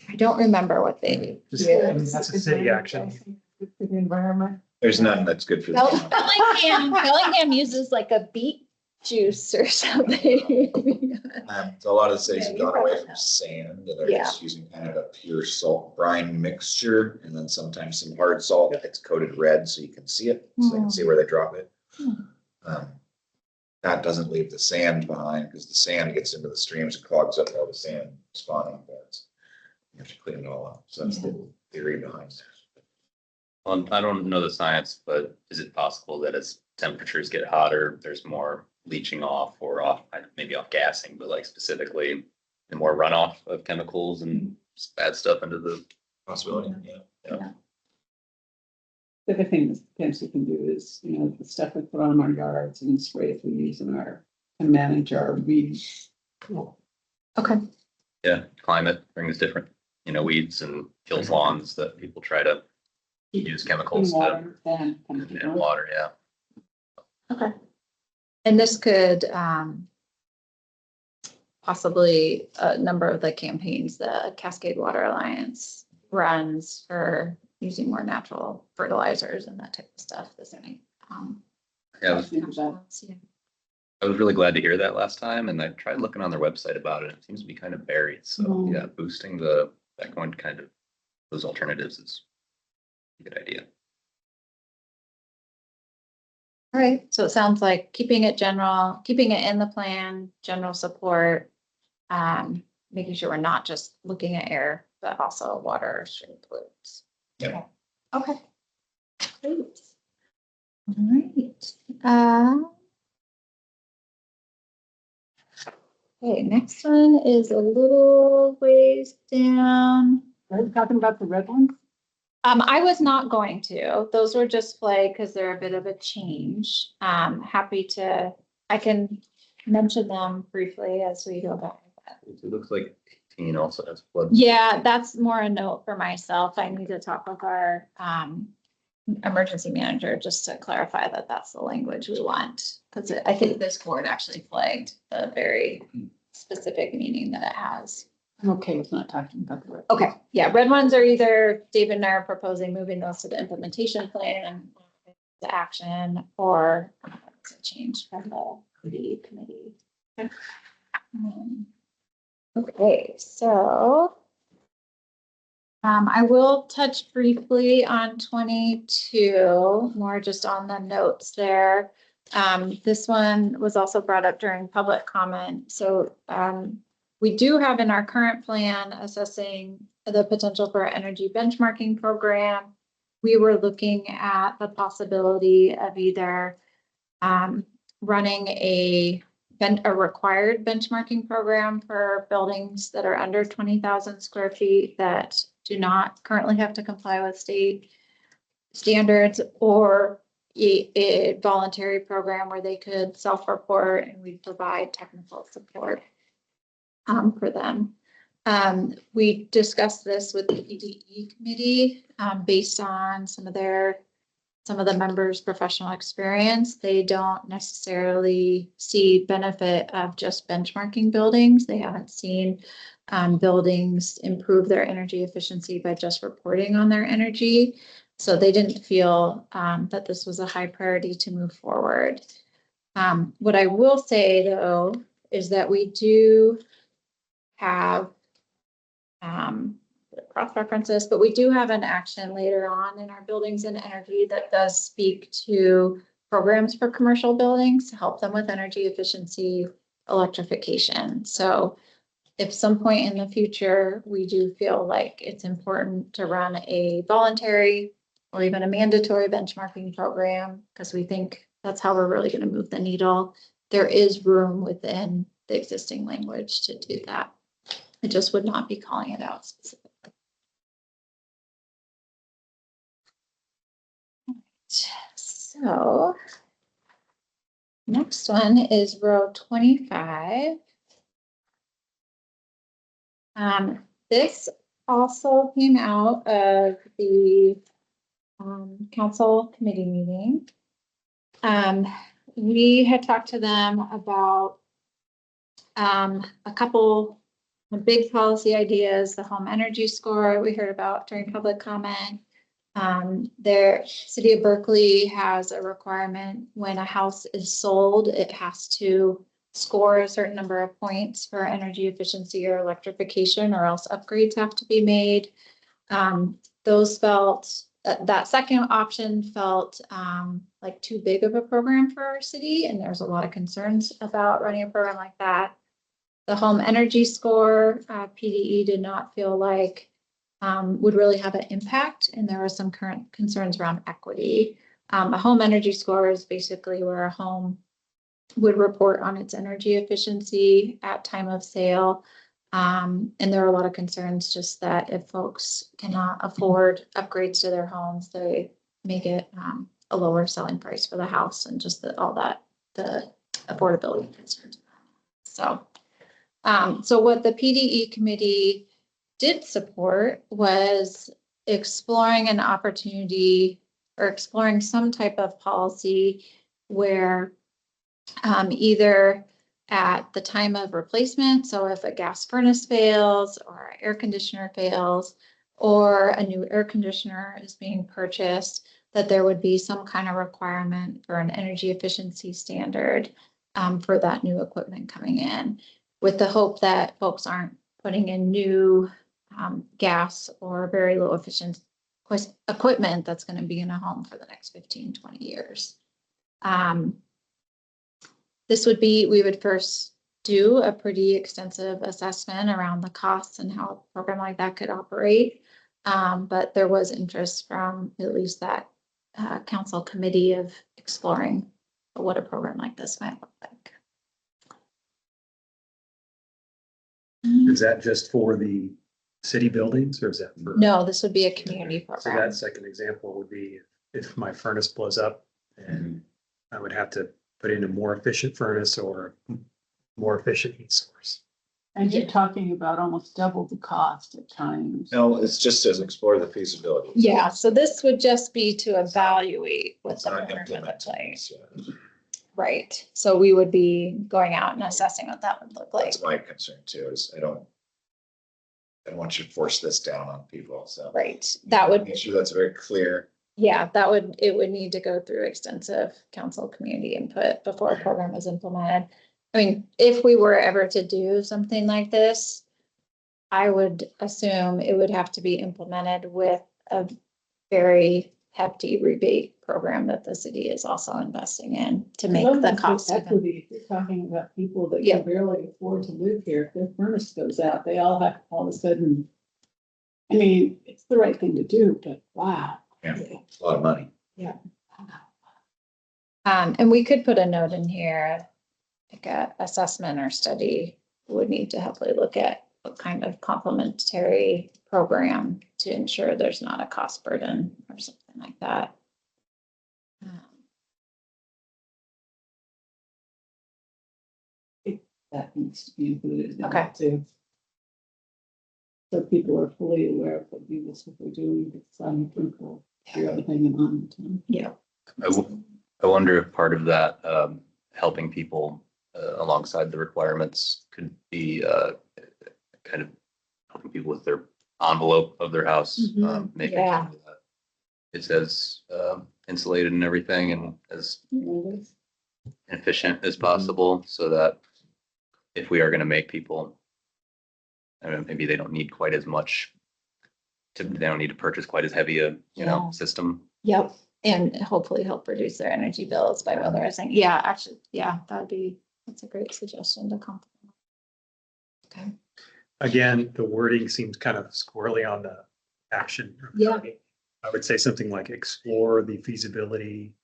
I don't remember what they. Just, Yeah, I mean, that's a city action. Good for the environment. There's none that's good for Bell- the. Bellingham uses like a beet juice or something. So a lot of the cities Yeah, have you gone away probably from know. sand and they're Yeah. just using kind of a pure salt brine mixture and then sometimes some hard salt that's coated red so you can see it, so they can see where they drop it. Hmm. That doesn't leave the sand behind because the sand gets into the streams and clogs up all the sand spawning beds. You have to clean it all up. So that's the theory behind it. I don't know the science, but is it possible that as temperatures get hotter, there's more leaching off or off, maybe off gassing, but like specifically the more runoff of chemicals and bad stuff into the. Possibility, yeah. The other thing that potentially can do is, the stuff we put on our yards and sprays we use to manage our weeds. Okay. Yeah, climate brings different, weeds and kills lawns that people try to use chemicals to, Water and and water, yeah. Okay. And this could possibly a number of the campaigns the Cascade Water Alliance runs for using more natural fertilizers and that type of stuff. This Yeah, yeah. I was really glad to hear that last time, and I tried looking on their website about it. It seems to be kind of buried. So yeah, boosting that going kind of those alternatives is a good idea. All right, so it sounds like keeping it general, keeping it in the plan, general support, making sure we're not just looking at air, but also water stream pollutants. Yeah. Okay. Great. All right. Okay, next one is a little ways down. Are we talking about the red ones? I was not going to. Those were just flagged because they're a bit of a change. I can mention them briefly as we go back. It looks like 18 also has flood. Yeah, that's more a note for myself. I need to talk with our emergency manager just to clarify that that's the language we want. Because I think this board actually flagged the very specific meaning that it has. I'm okay with not talking about the red. Okay, yeah, red ones are either David and I are proposing moving those to the implementation plan, the action, or it's a change from the committee. Okay, so I will touch briefly on 22, more just on the notes there. This one was also brought up during public comment. So we do have in our current plan assessing the potential for an energy benchmarking program. We were looking at the possibility of either running a required benchmarking program for buildings that are under 20,000 square feet that do not currently have to comply with state standards, or a voluntary program where they could self-report and we provide technical support for them. We discussed this with the EDE committee based on some of the members' professional experience. They don't necessarily see benefit of just benchmarking buildings. They haven't seen buildings improve their energy efficiency by just reporting on their energy. So they didn't feel that this was a high priority to move forward. What I will say though, is that we do have cross references, but we do have an action later on in our buildings and energy that does speak to programs for commercial buildings to help them with energy efficiency, electrification. So if some point in the future, we do feel like it's important to run a voluntary or even a mandatory benchmarking program, because we think that's how we're really going to move the needle, there is room within the existing language to do that. I just would not be calling it out specifically. So next one is row 25. This also came out of the council committee meeting. We had talked to them about a couple of big policy ideas, the home energy score we heard about during public comment. Their city of Berkeley has a requirement when a house is sold, it has to score a certain number of points for energy efficiency or electrification, or else upgrades have to be made. Those felt that second option felt like too big of a program for our city, and there's a lot of concerns about running a program like that. The home energy score, PDE did not feel like would really have an impact, and there were some current concerns around equity. A home energy score is basically where a home would report on its energy efficiency at time of sale. And there are a lot of concerns just that if folks cannot afford upgrades to their homes, they make it a lower selling price for the house, and just all that, the affordability concerns. So, so what the PDE committee did support was exploring an opportunity or exploring some type of policy where either at the time of replacement, so if a gas furnace fails or an air conditioner fails or a new air conditioner is being purchased, that there would be some kind of requirement for an energy efficiency standard for that new equipment coming in, with the hope that folks aren't putting in new gas or very low efficient equipment that's going to be in a home for the next 15, 20 years. This would be, we would first do a pretty extensive assessment around the costs and how a program like that could operate. But there was interest from at least that council committee of exploring what a program like this might look like. Is that just for the city buildings, or is that for? No, this would be a community So program. that second example would be if my furnace blows up and I would have to put in a more efficient furnace or more efficient heat source. And you're talking about almost double the cost at times. No, it's just to explore the feasibility. Yeah, so this would just be to evaluate what It's the not program would look implementing. like. So Right, so we would be going out and assessing what that would look like. that's my concern too, is I don't want you to force this down on people, so. Right, that would, Make sure that's very clear. yeah, it would need to go through extensive council community input before a program was implemented. I mean, if we were ever to do something like this, I would assume it would have to be implemented with a very hefty rebate program that the city is also investing in to make the cost. even- Equity, if you're talking about people that Yeah. can barely afford to live here, if their furnace goes out, they all have to all of a sudden. I mean, it's the right thing to do, but wow. Yeah. It's a lot of money. And we could put a note in here, like a assessment or study would need to heavily look at what kind of complementary program to ensure there's not a cost burden or something like that. That needs to be included in Okay. it too. So people are fully aware of what you just, what they're doing, it's people, you're hanging on to them. Yeah. I wonder if part of that, helping people alongside the requirements could be kind of helping people with their envelope of their house, making Yeah. sure that it's as insulated and everything and as efficient as possible, so that if we are going to make people, I don't know, maybe they don't need quite as much they don't need to purchase quite as heavy a, Yeah. system. Yep, and hopefully help reduce their energy bills by weatherizing. Yeah, actually, yeah, that's a great suggestion to compliment. Okay. Again, the wording seems kind of squirrely on the action. Yeah. I would say something like explore the feasibility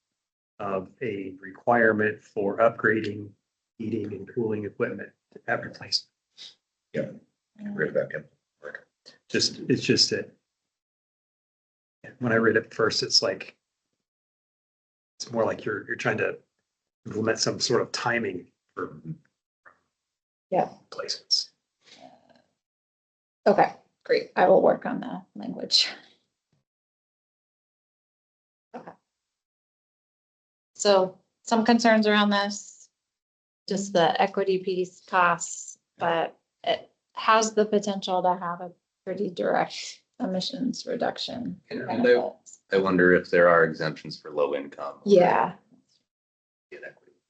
of a requirement for upgrading heating and cooling equipment at replacement. Yeah. Rid of that. It's just that when I read it first, it's like, it's more like you're trying to implement some sort of timing for Yeah. placements. Okay, Great, I will work on the language. Okay. So some concerns around this, just the equity piece costs, but it has the potential to have a pretty direct emissions reduction. And benefits. I wonder if there are exemptions for low income. Yeah,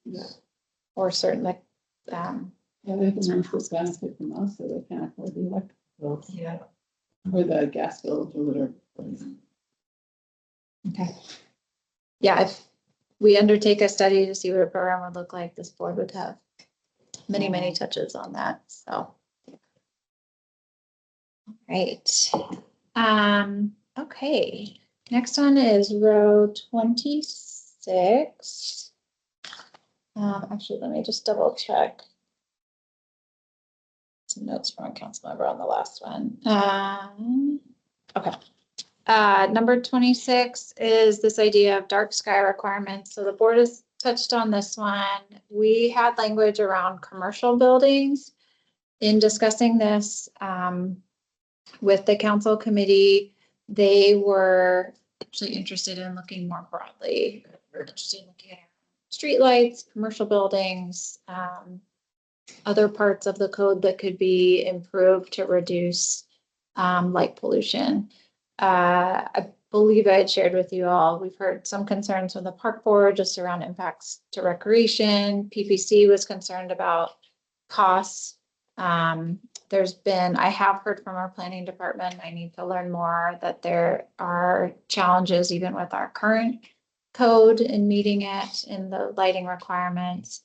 Yeah, or certain like, they're the ones that benefit the most, so they can't afford the electric bill. Yeah. Or the gas bill or whatever. okay. Yeah, if we undertake a study to see what a program would look like, this board would have many, many touches on that, so. Right. Okay, next one is row 26. Actually, let me just double check. Some notes from a council member on the last one. Okay. Number 26 is this idea of dark sky requirements. So the board has touched on this one. We had language around commercial buildings in discussing this with the council committee. They were actually interested in looking more broadly. We're interested in looking at streetlights, commercial buildings, other parts of the code that could be improved to reduce light pollution. I believe I had shared with you all, we've heard some concerns from the park board just around impacts to recreation. PPC was concerned about costs. I have heard from our planning department, I need to learn more, that there are challenges even with our current code in meeting it in the lighting requirements.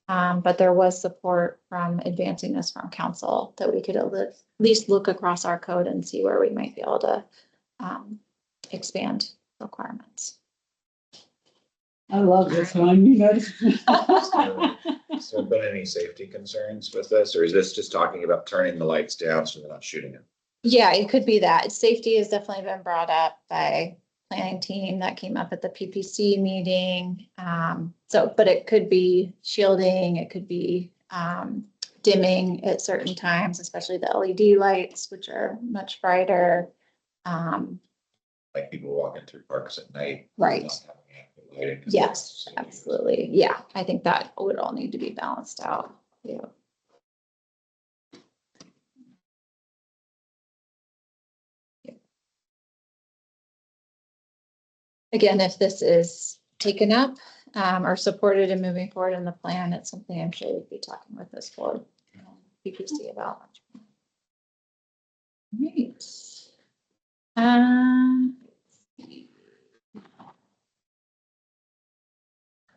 But there was support from advancing this from council that we could at least look across our code and see where we might be able to expand requirements. I love this one, you know. Has there been any safety concerns with this, or is this just talking about turning the lights down so they're not shooting it? Yeah, it could be that. Safety has definitely been brought up by planning team that came up at the PPC meeting. But it could be shielding, it could be dimming at certain times, especially the LED lights, which are much brighter. Like people walking through parks at night. Right. not having active lighting. Yes, absolutely. Yeah, I think that would all need to be balanced out. Yeah. Again, if this is taken up or supported and moving forward in the plan, it's something I'm sure we'd be talking with this board, PPC about. Right.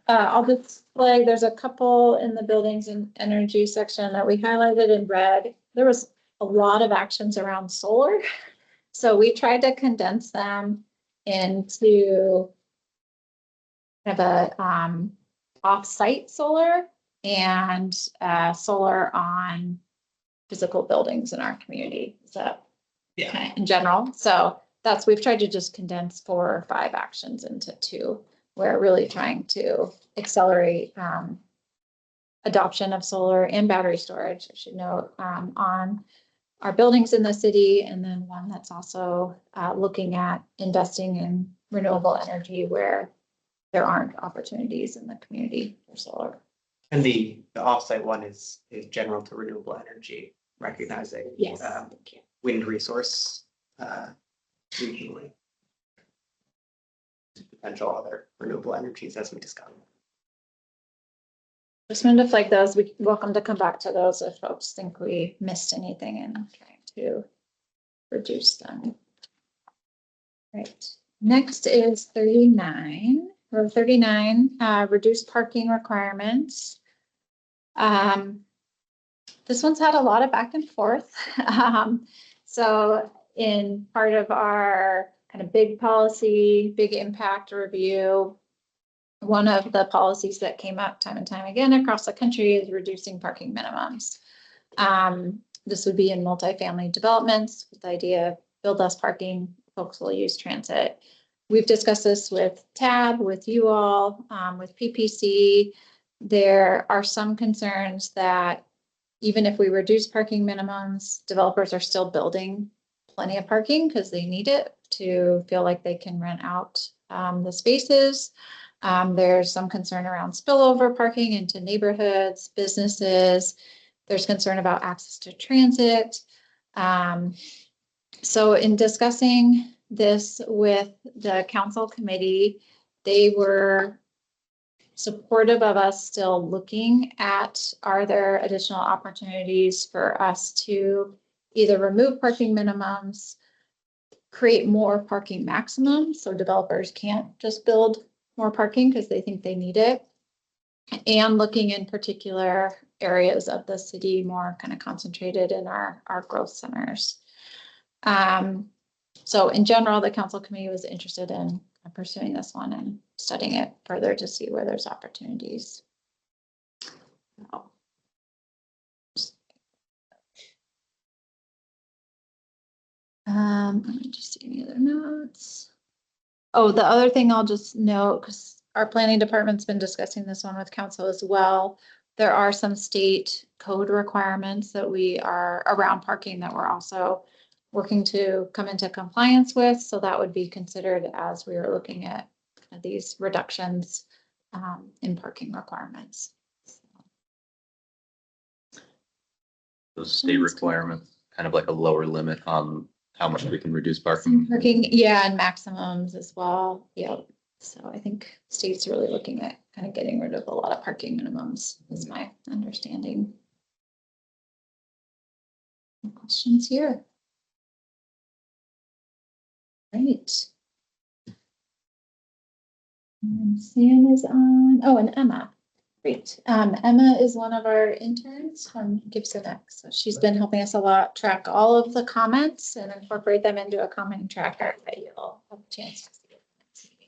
I'll just flag, there's a couple in the buildings and energy section that we highlighted in red. There was a lot of actions around solar. So we tried to condense them into kind of a off-site solar and solar on physical buildings in our community. So Yeah. in general. So we've tried to just condense 4 or 5 actions into 2. We're really trying to accelerate adoption of solar and battery storage, I should note, on our buildings in the city, and then one that's also looking at investing in renewable energy where there aren't opportunities in the community for solar. And the offsite one is general to renewable energy, recognizing Yes. Wind resource regionally. Potential other renewable energies as we discussed. Just wanted to flag those. We welcome to come back to those if folks think we missed anything in trying to reduce them. Right. Next is 39. Row 39, reduce parking requirements. This one's had a lot of back and forth. So in part of our kind of big policy, big impact review, one of the policies that came up time and time again across the country is reducing parking minimums. This would be in multifamily developments with the idea of build less parking, folks will use transit. We've discussed this with TAB, with you all, with PPC. There are some concerns that even if we reduce parking minimums, developers are still building plenty of parking because they need it to feel like they can rent out the spaces. There's some concern around spillover parking into neighborhoods, businesses. There's concern about access to transit. So in discussing this with the council committee, they were supportive of us still looking at, are there additional opportunities for us to either remove parking minimums, create more parking maximums, so developers can't just build more parking because they think they need it, and looking in particular areas of the city more kind of concentrated in our growth centers. So in general, the council committee was interested in pursuing this one and studying it further to see where there's opportunities. Let me just see any other notes. Oh, the other thing I'll just note, because our planning department's been discussing this one with council as well. There are some state code requirements that we are around parking that we're also working to come into compliance with. So that would be considered as we are looking at these reductions in parking requirements. Those state requirements, kind of like a lower limit on how much we can reduce parking. Parking, yeah, and maximums as well. Yep. So I think state's really looking at kind of getting rid of a lot of parking minimums, is my understanding. Any questions here? Great. And Sam is on, oh, and Emma. Great. Emma is one of our interns from Gibson X. So she's been helping us a lot track all of the comments and incorporate them into a comment tracker that you'll have a chance to see.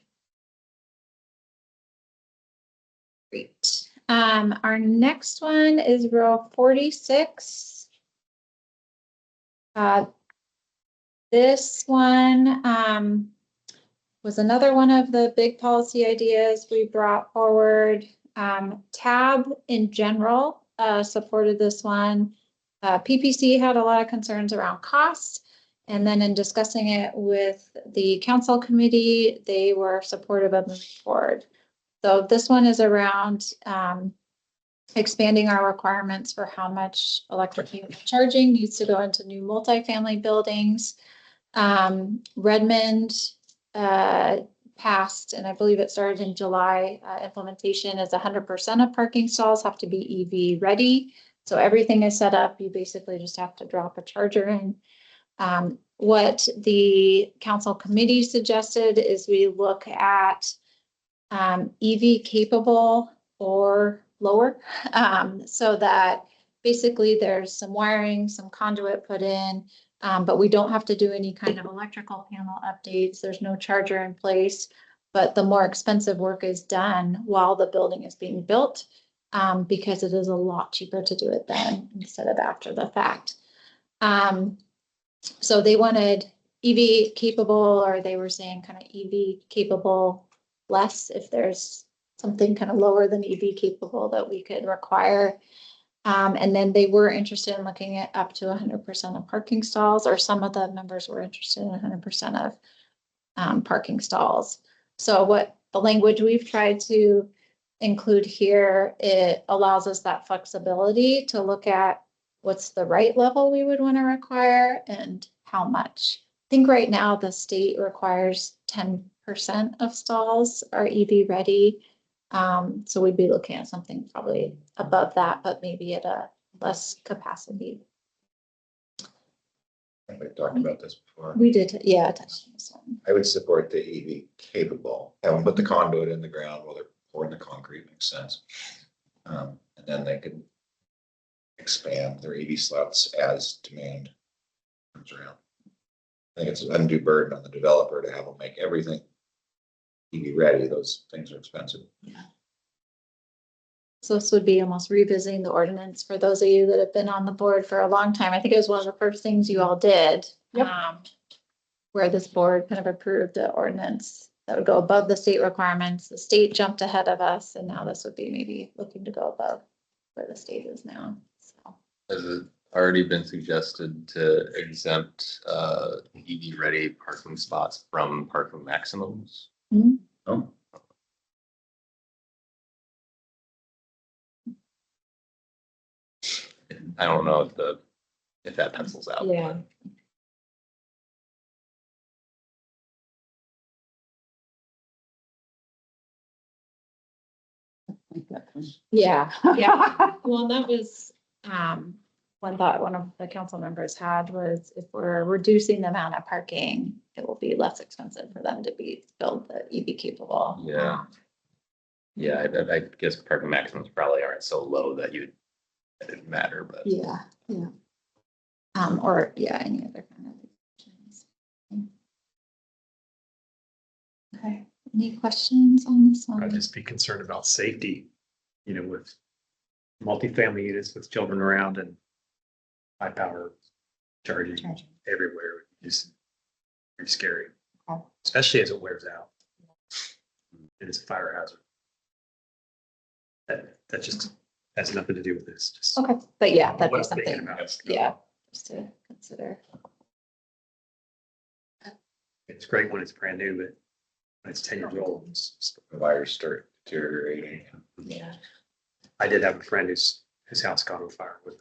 Great. Our next one is row 46. This one was another one of the big policy ideas we brought forward. TAB in general supported this one. PPC had a lot of concerns around costs. And then in discussing it with the council committee, they were supportive of moving forward. So this one is around expanding our requirements for how much electric vehicle charging needs to go into new multifamily buildings. Redmond passed, and I believe it started in July, implementation is 100% of parking stalls have to be EV ready. So everything is set up. You basically just have to drop a charger in. What the council committee suggested is we look at EV capable or lower, so that basically there's some wiring, some conduit put in, but we don't have to do any kind of electrical panel updates. There's no charger in place, but the more expensive work is done while the building is being built, because it is a lot cheaper to do it then instead of after the fact. So they wanted EV capable, or they were saying kind of EV capable less if there's something kind of lower than EV capable that we could require. And then they were interested in looking at up to 100% of parking stalls, or some of the members were interested in 100% of parking stalls. So what the language we've tried to include here, it allows us that flexibility to look at what's the right level we would want to require and how much. I think right now the state requires 10% of stalls are EV ready. So we'd be looking at something probably above that, but maybe at a less capacity. We've talked about this before. We did, yeah, touch on this one. I would support the EV capable, have them put the conduit in the ground while they're pouring the concrete, makes sense. And then they could expand their EV slots as demand comes around. I think it's an undue burden on the developer to have them make everything EV ready. Those things are expensive. Yeah. So this would be almost revisiting the ordinance for those of you that have been on the board for a long time. I think it was one of the first things you all did. Yep. Where this board kind of approved the ordinance that would go above the state requirements. The state jumped ahead of us, and now this would be maybe looking to go above where the state is now. So. already been suggested to exempt EV ready parking spots from parking maximums. Oh, I don't know if that pencils out. Yeah. Yeah, yeah. Well, that was, one thought one of the council members had was if we're reducing the amount of parking, it will be less expensive for them to build the EV capable. Yeah. Yeah, I guess parking maximums probably aren't so low that it didn't matter, but. Yeah, yeah. Or, yeah, any other kind of. restrictions. Okay, any questions on this I'd one? just be concerned about safety, with multifamily units with children around and high power charging everywhere is pretty scary, Okay. especially as it wears out. It is a fire hazard. That just has nothing to do with this. Just Okay, but yeah, that'd be what I'm thinking something, about. yeah, just to consider. It's great when it's brand new, but when it's 10 years old, the wires start deteriorating. Yeah. I did have a friend his house caught on fire with.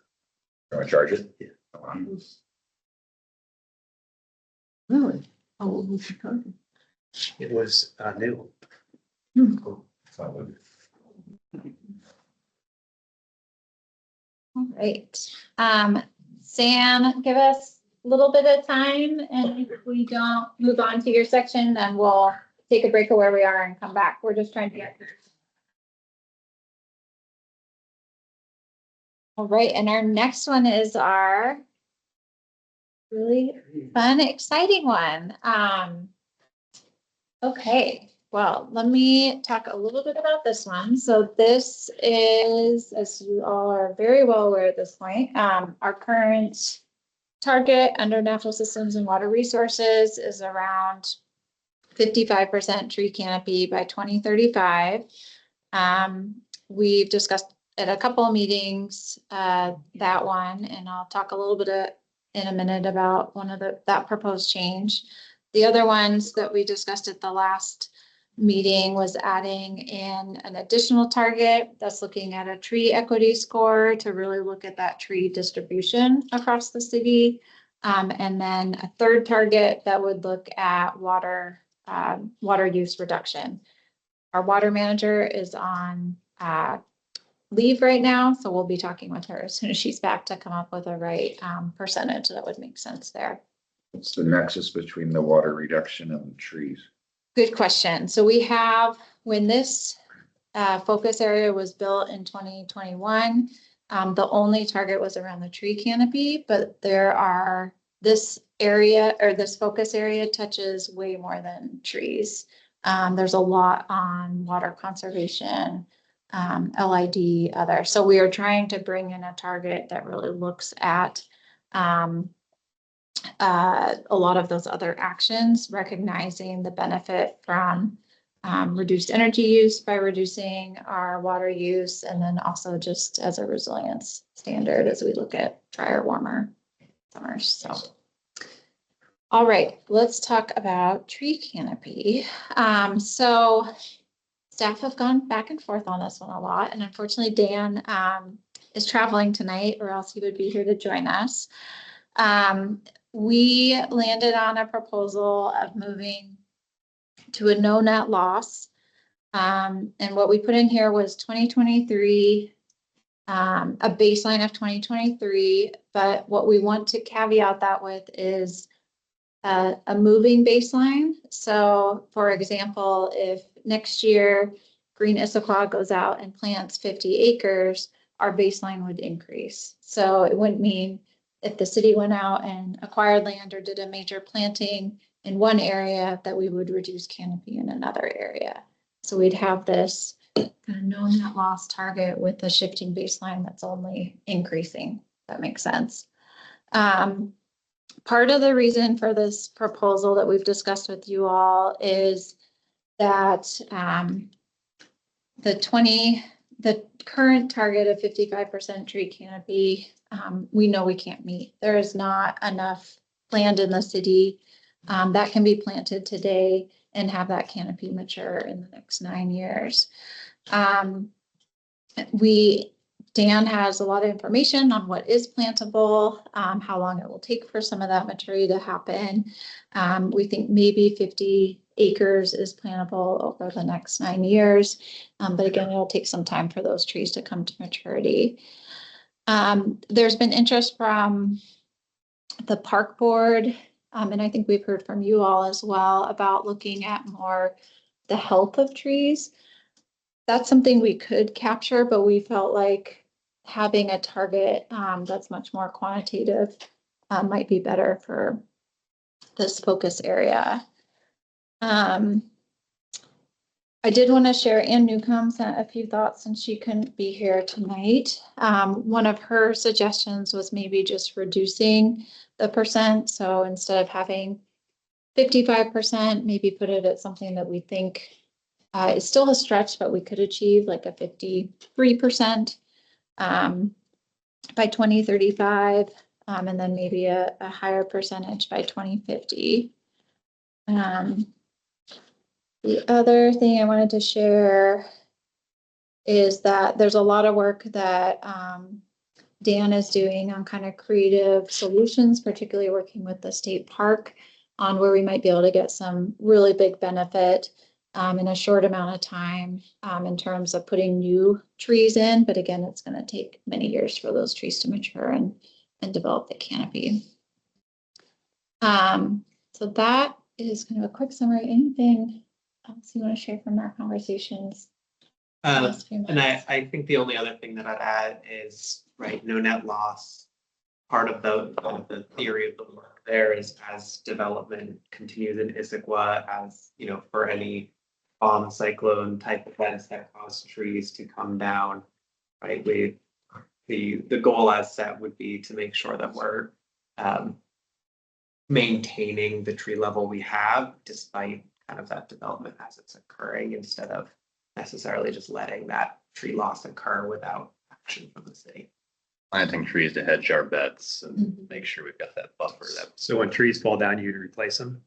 You want to charge it? Yeah. Really? How old was your car? It was new. All right. Sam, give us a little bit of time, and if we don't move on to your section, then we'll take a break of where we are and come back. We're just trying to get. All right, and our next one is our really fun, exciting one. Okay, well, let me talk a little bit about this one. So this is, as you all are very well aware at this point, our current target under natural systems and water resources is around 55% tree canopy by 2035. We've discussed at a couple of meetings that one, and I'll talk a little bit in a minute about one of that proposed change. The other ones that we discussed at the last meeting was adding in an additional target that's looking at a tree equity score to really look at that tree distribution across the city. And then a third target that would look at water use reduction. Our water manager is on leave right now, so we'll be talking with her as soon as she's back to come up with a right percentage that would make sense there. What's the nexus between the water reduction and the trees? Good question. So we have, when this focus area was built in 2021, the only target was around the tree canopy, but this area or this focus area touches way more than trees. There's a lot on water conservation, LID, other. So we are trying to bring in a target that really looks at a lot of those other actions, recognizing the benefit from reduced energy use by reducing our water use, and then also just as a resilience standard as we look at drier, warmer summers. So, all right, let's talk about tree canopy. So staff have gone back and forth on this one a lot, and unfortunately Dan is traveling tonight, or else he would be here to join us. We landed on a proposal of moving to a no net loss. And what we put in here was 2023, a baseline of 2023. But what we want to caveat that with is a moving baseline. So for example, if next year Green Issaquah goes out and plants 50 acres, our baseline would increase. So it wouldn't mean if the city went out and acquired land or did a major planting in one area that we would reduce canopy in another area. So we'd have this kind of no net loss target with a shifting baseline that's only increasing. That makes sense. Part of the reason for this proposal that we've discussed with you all is that the current target of 55% tree canopy, we know we can't meet. There is not enough land in the city that can be planted today and have that canopy mature in the next 9 years. Dan has a lot of information on what is plantable, how long it will take for some of that maturity to happen. We think maybe 50 acres is plantable over the next 9 years. But again, it'll take some time for those trees to come to maturity. There's been interest from the park board, and I think we've heard from you all as well about looking at more the health of trees. That's something we could capture, but we felt like having a target that's much more quantitative might be better for this focus area. I did want to share Ann Newcomb sent a few thoughts since she couldn't be here tonight. One of her suggestions was maybe just reducing the percent. So instead of having 55%, maybe put it at something that we think is still a stretch, but we could achieve like a 53% by 2035, and then maybe a higher percentage by 2050. The other thing I wanted to share is that there's a lot of work that Dan is doing on kind of creative solutions, particularly working with the state park on where we might be able to get some really big benefit in a short amount of time in terms of putting new trees in. But again, it's going to take many years for those trees to mature and develop the canopy. So that is kind of a quick summary. Anything else you want to share from our conversations? And I think the only other thing that I'd add is, right, no net loss. Part of the theory of the work there is as development continues in Issaquah, as you know, for any bomb cyclone type events that cause trees to come down, right? The goal as set would be to make sure that we're maintaining the tree level we have despite kind of that development as it's occurring, instead of necessarily just letting that tree loss occur without action from the city. Planting trees to hedge our bets and make sure we've got that buffer, that So when trees fall down, you'd replace them?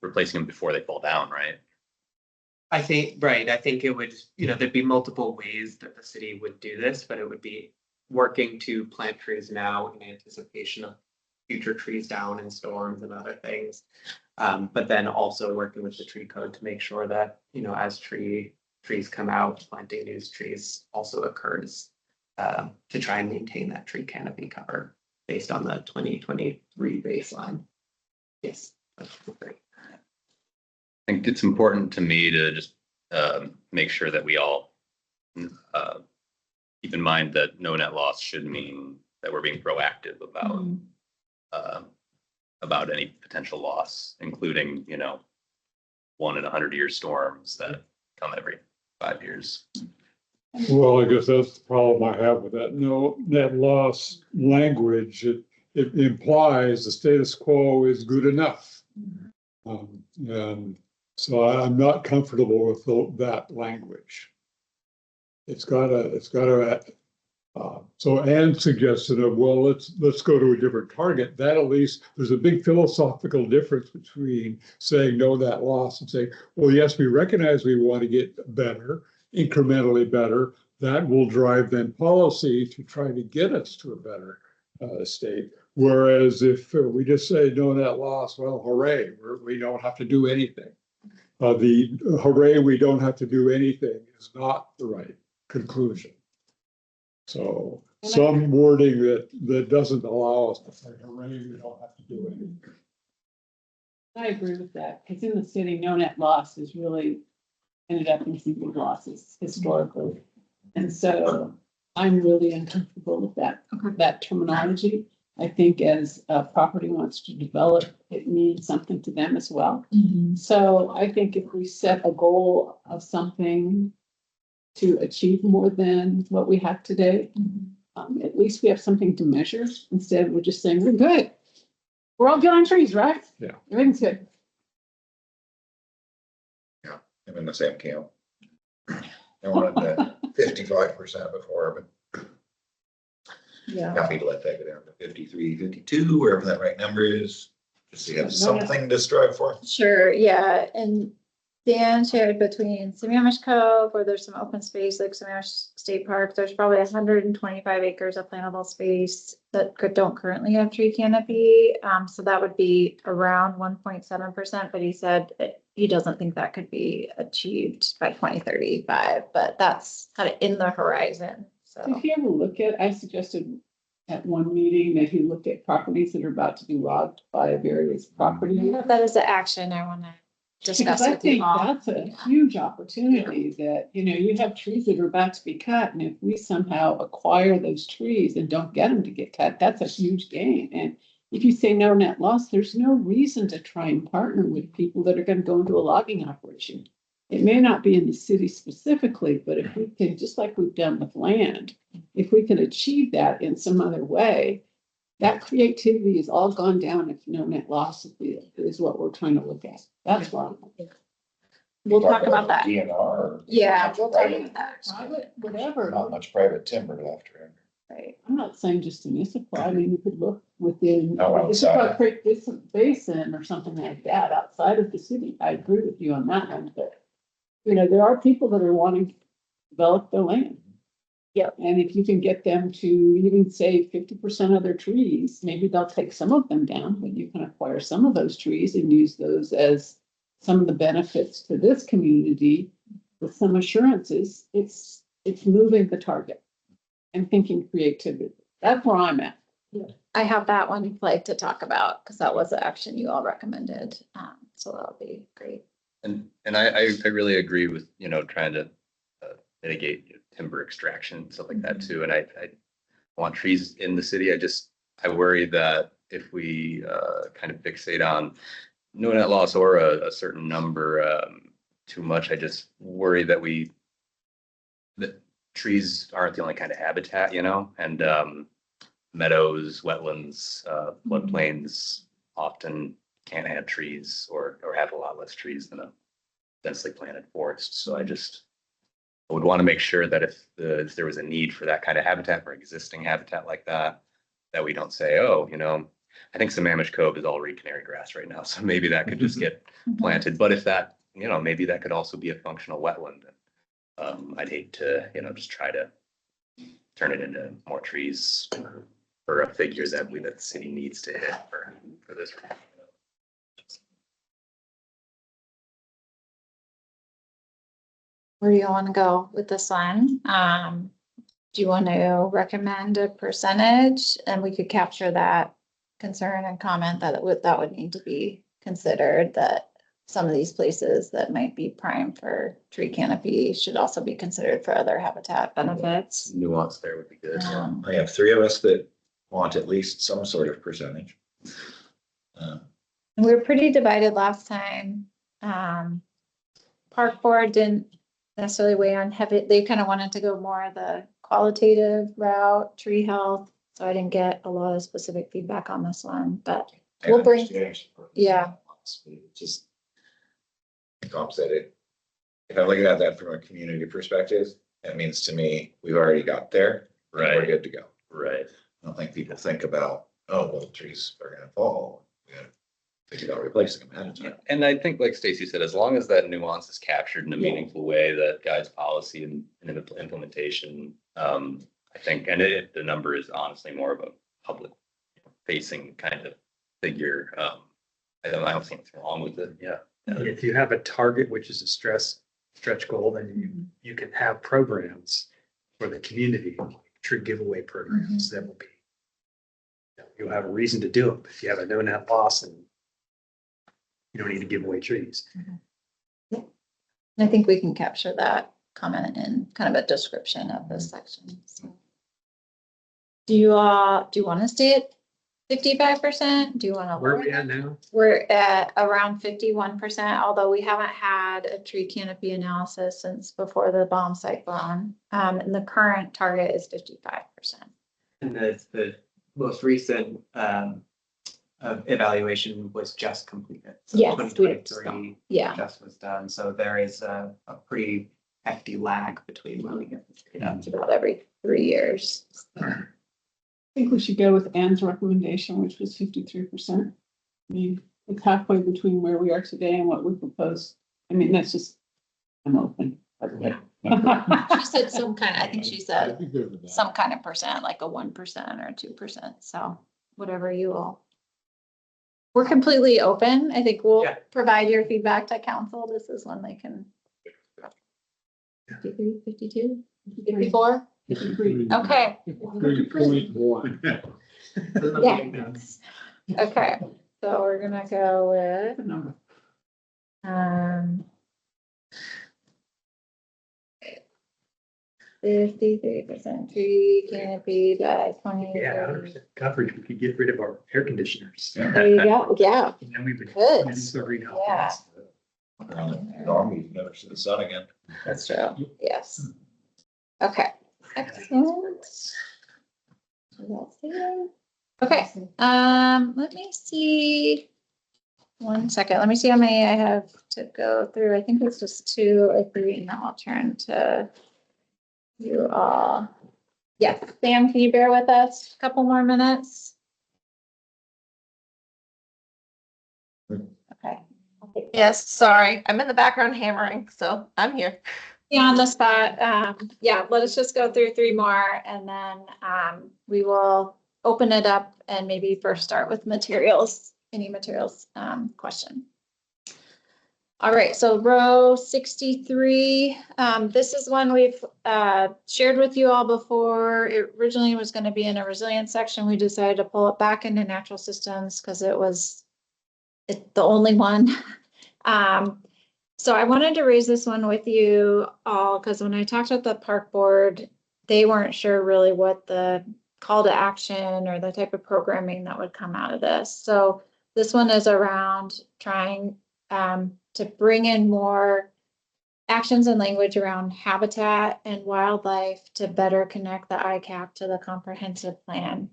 replacing them before they fall down, right? I think, right, I think it would, you know, there'd be multiple ways that the city would do this, but it would be working to plant trees now in anticipation of future trees down in storms and other things. But then also working with the tree code to make sure that, you know, as trees come out, planting new trees also occurs to try and maintain that tree canopy cover based on the 2023 baseline. Yes. That's great. I think it's important to me to just make sure that we all keep in mind that no net loss should mean that we're being proactive about any potential loss, including, you know, 1 in 100-year storms that come every 5 years. Well, I guess that's the problem I have with that no net loss language. It implies the status quo is good enough. And so I'm not comfortable with that language. It's gotta, so Ann suggested, well, let's go to a different target. That at least, there's a big philosophical difference between saying no net loss and saying, well, yes, we recognize we want to get better, incrementally better. That will drive then policy to try to get us to a better state. Whereas if we just say no net loss, well, hooray, we don't have to do anything. The hooray, we don't have to do anything is not the right conclusion. So some wording that doesn't allow us to say hooray, we don't have to do anything. I agree with that, because in the city, no net loss has really ended up in some big losses historically. And so I'm really uncomfortable with that terminology. I think as a property wants to develop, it means something to them as well. So I think if we set a goal of something to achieve more than what we have today, at least we have something to measure instead of we're just saying, we're good. We're all good on trees, right? Yeah. Everything's good. I'm in the same camp. They wanted that 55% before, but Yeah. happy to let that go down to 53, 52, wherever that right number is. Just so you have something to strive for. Sure, yeah, and Dan shared between Sammamish Cove, where there's some open space, like Sammamish State Park, there's probably 125 acres of plantable space that don't currently have tree canopy. So that would be around 1.7%, but he said he doesn't think that could be achieved by 2035, but that's kind of in the horizon, so. Did he ever look at, I suggested at one meeting that he looked at properties that are about to be logged by various property. That is the action I want to Because discuss I with you think all. that's a huge opportunity that, you have trees that are about to be cut, and if we somehow acquire those trees and don't get them to get cut, that's a huge gain. And if you say no net loss, there's no reason to try and partner with people that are gonna go into a logging operation. It may not be in the city specifically, but if we can, just like we've done with land, if we can achieve that in some other way, that creativity is all gone down if no net loss is what we're trying to look at. That's wrong. We'll talk about that. DNR. Or Yeah, we'll talk private- about that. Private, whatever. Not much private timber left around. Right. I'm not saying just in Issaquah, I mean, you could look within Oh, outside. Issaquah Creek Basin or something like that, outside of the city. I agree with you on that one, but there are people that are wanting to develop their land. Yep. And if you can get them to even save 50% of their trees, maybe they'll take some of them down, but you can acquire some of those trees and use those as some of the benefits to this community with some assurances. It's moving the target and thinking creativity. That's where I'm at. I have that one flagged to talk about because that was the action you all recommended. So that'll be great. And I really agree with, trying to mitigate timber extraction, stuff like that too. And I want trees in the city. I worry that if we kind of fixate on no net loss or a certain number too much, I just worry that that trees aren't the only kind of habitat, and meadows, wetlands, floodplains often can't have trees or have a lot less trees than a densely planted forest. So I would want to make sure that if there was a need for that kind of habitat or existing habitat like that, that we don't say, oh, I think Sammamish Cove is all reed canary grass right now, so maybe that could just get planted. But if that, maybe that could also be a functional wetland. I'd hate to, just try to turn it into more trees for a figure that the city needs to hit for this. Where do you want to go with this one? Do you want to recommend a percentage and we could capture that concern and comment that would need to be considered, that some of these places that might be prime for tree canopy should also be considered for other habitat benefits. Nuance there would be good. I have 3 of us that want at least some sort of percentage. We were pretty divided last time. Park board didn't necessarily weigh on heavy. They kind of wanted to go more the qualitative route, tree health. So I didn't get a lot of specific feedback on this one, but we'll bring, yeah. Just Tom said it. If I look at that from a community perspective, that means to me, we've already got there. and We're Right. good to go. Right. I don't think people think about, oh, well, trees are gonna fall. We gotta think about replacing them ahead of time. And I think, like Stacy said, as long as that nuance is captured in a Yeah. meaningful way that guides policy and implementation, I think, and the number is honestly more of a public facing kind of figure. I don't see anything wrong with it. Yeah. If you have a target, which is a stretch goal, then you can have programs for the community, tree giveaway programs that will be. You'll have a reason to do them. If you have a no net loss and you don't need to give away trees. And I think we can capture that comment in kind of a description of this section. So. Do you want to stay at 55%? Do you want to? Where are we at now? We're at around 51%, although we haven't had a tree canopy analysis since before the bomb cyclone. And the current target is 55%. And the most recent evaluation was just completed. So Yes, we 2023 yeah. just was done. So there is a pretty hefty lag between when we get this data. It's about every 3 years. I think we should go with Anne's recommendation, which was 53%. I mean, it's halfway between where we are today and what we proposed. I mean, that's just, I'm open, by the way. She said some kind, I think she I'd said be good with that. some kind of percent, like a 1% or 2%. So whatever you all. We're completely open. I think we'll Yeah. provide your feedback to council. This is when they can. 53, 52, 54. Okay. 3.1. Yeah. Okay, so we're gonna go with, The number. 53% tree canopy by 20. Yeah, 100% coverage, we could get rid of our air conditioners. There you go, yeah, And then we would. Good. Reduce our greenhouse Yeah. gas. Normal, you never see the sun again. that's true, yes. Okay, excellent. So that's there. Okay, let me see. 1 second, let me see how many I have to go through. I think it's just 2 or 3, and then I'll turn to you all. Yes, Sam, can you bear with us a couple more minutes? Okay. Yes, sorry. I'm in the background hammering, so I'm here. Be on the spot. Yeah, let us just go through 3 more and then we will open it up and maybe first start with materials, any materials question. All right, so row 63, this is one we've shared with you all before. It originally was going to be in a resilience section. We decided to pull it back into natural systems because it's the only one. So I wanted to raise this one with you all because when I talked with the park board, they weren't sure really what the call to action or the type of programming that would come out of this. So this one is around trying to bring in more actions and language around habitat and wildlife to better connect the ICAP to the comprehensive plan.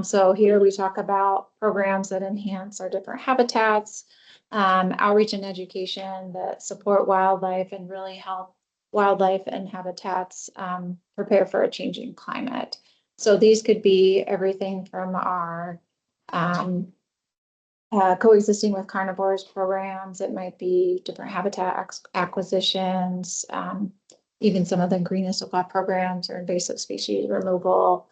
So here we talk about programs that enhance our different habitats, outreach and education that support wildlife and really help wildlife and habitats prepare for a changing climate. So these could be everything from our coexisting with carnivores programs. It might be different habitat acquisitions, even some of the green Issaquah programs or invasive species removal,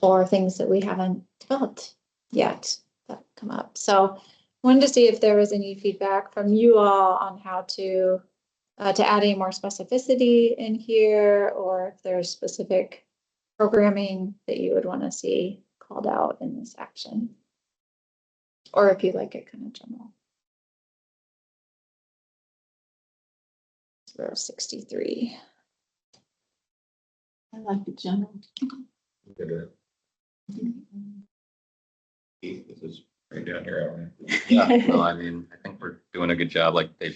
or things that we haven't developed yet that come up. So wanted to see if there was any feedback from you all on how to add any more specificity in here, or if there's specific programming that you would want to see called out in this action. Or if you like it kind of general. Row 63. I like the general. This is right down here. Yeah, no, I mean, I think we're doing a good job. Like they,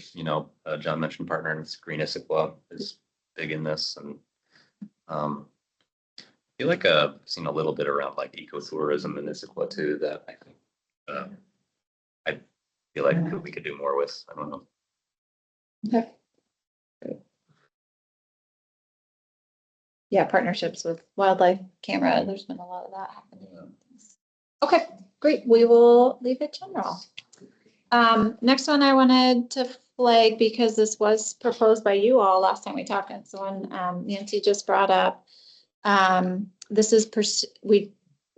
John mentioned partner and Green Issaquah is big in this, and I feel like I've seen a little bit around like ecotourism in Issaquah too. That I think I feel like we could do more with. I don't know. Okay. Yeah, partnerships with wildlife camera. There's been a lot of that happening. Okay, great. We will leave it general. Next one I wanted to flag because this was proposed by you all last time we talked. And so when Nancy just brought up, this is we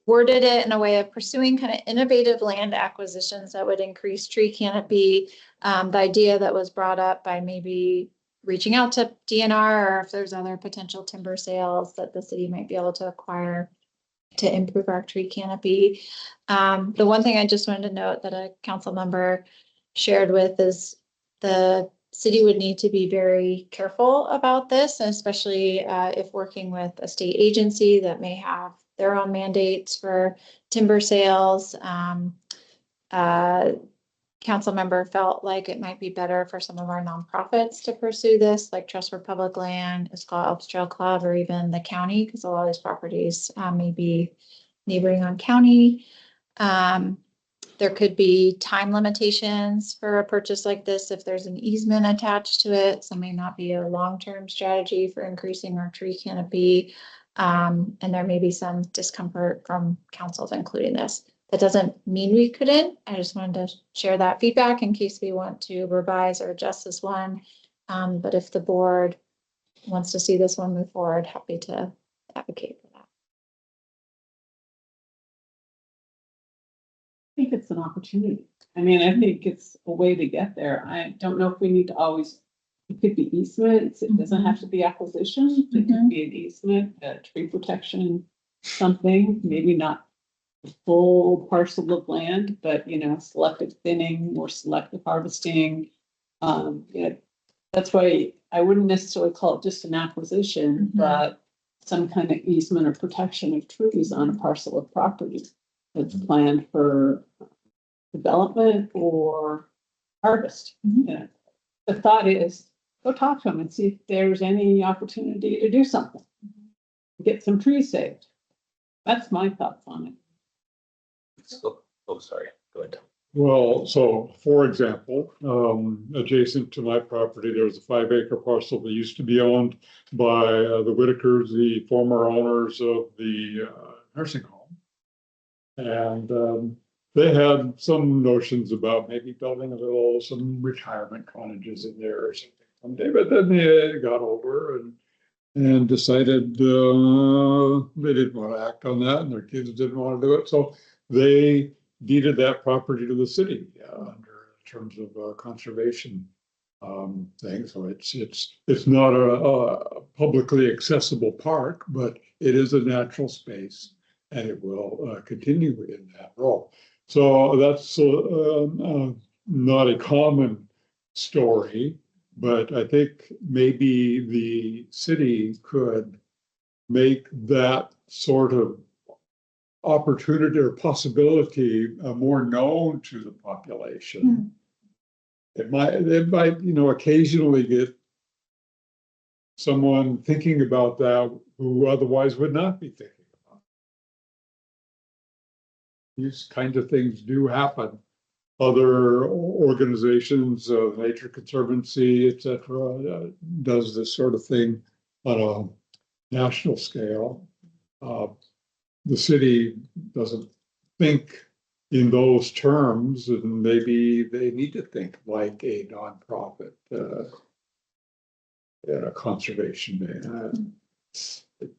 worded it in a way of pursuing kind of innovative land acquisitions that would increase tree canopy. The idea that was brought up by maybe reaching out to DNR, or if there's other potential timber sales that the city might be able to acquire to improve our tree canopy. The one thing I just wanted to note that a council member shared with is the city would need to be very careful about this, especially if working with a state agency that may have their own mandates for timber sales. Council member felt like it might be better for some of our nonprofits to pursue this, like Trust for Public Land, Issaquah Alps Trail Club, or even the county, because a lot of these properties may be neighboring on county. The There could be time limitations for a purchase like this if there's an easement attached to it. So it may not be a long-term strategy for increasing our tree canopy. And there may be some discomfort from councils including this. That doesn't mean we couldn't. I just wanted to share that feedback in case we want to revise or adjust this one. But if the board wants to see this one move forward, happy to advocate for that. I think it's an opportunity. I mean, I think it's a way to get there. I don't know if we need to always, it could be easements. It doesn't have to be acquisition. It could be an easement, tree protection, something, maybe not a full parcel of land, but you know, selective thinning or selective harvesting. You know, that's why I wouldn't necessarily call it just an acquisition, but some kind of easement or protection of trees on a parcel of property that's planned for development or harvest. You know, the thought is go talk to them and see if there's any opportunity to do something. Get some trees saved. That's my thoughts on it. Oh, sorry, go ahead. Well, so for example, adjacent to my property, there's a 5-acre parcel that used to be owned by the Whitakers, the former owners of the nursing home. And they had some notions about maybe building some retirement cottages in there or something someday, but then they got over and decided they didn't want to act on that, and their kids didn't want to do it, so they deeded that property to the city under terms of conservation thing. So it's not a publicly accessible park, but it is a natural space, and it will continue in that role. So that's not a common story, but I think maybe the city could make that sort of opportunity or possibility more known to the population. It might, you know, occasionally get someone thinking about that who otherwise would not be thinking about it. These kinds of things do happen. Other organizations, Nature Conservancy, etc., does this sort of thing on a national scale. The city doesn't think in those terms, and maybe they need to think like a nonprofit in a conservation day. It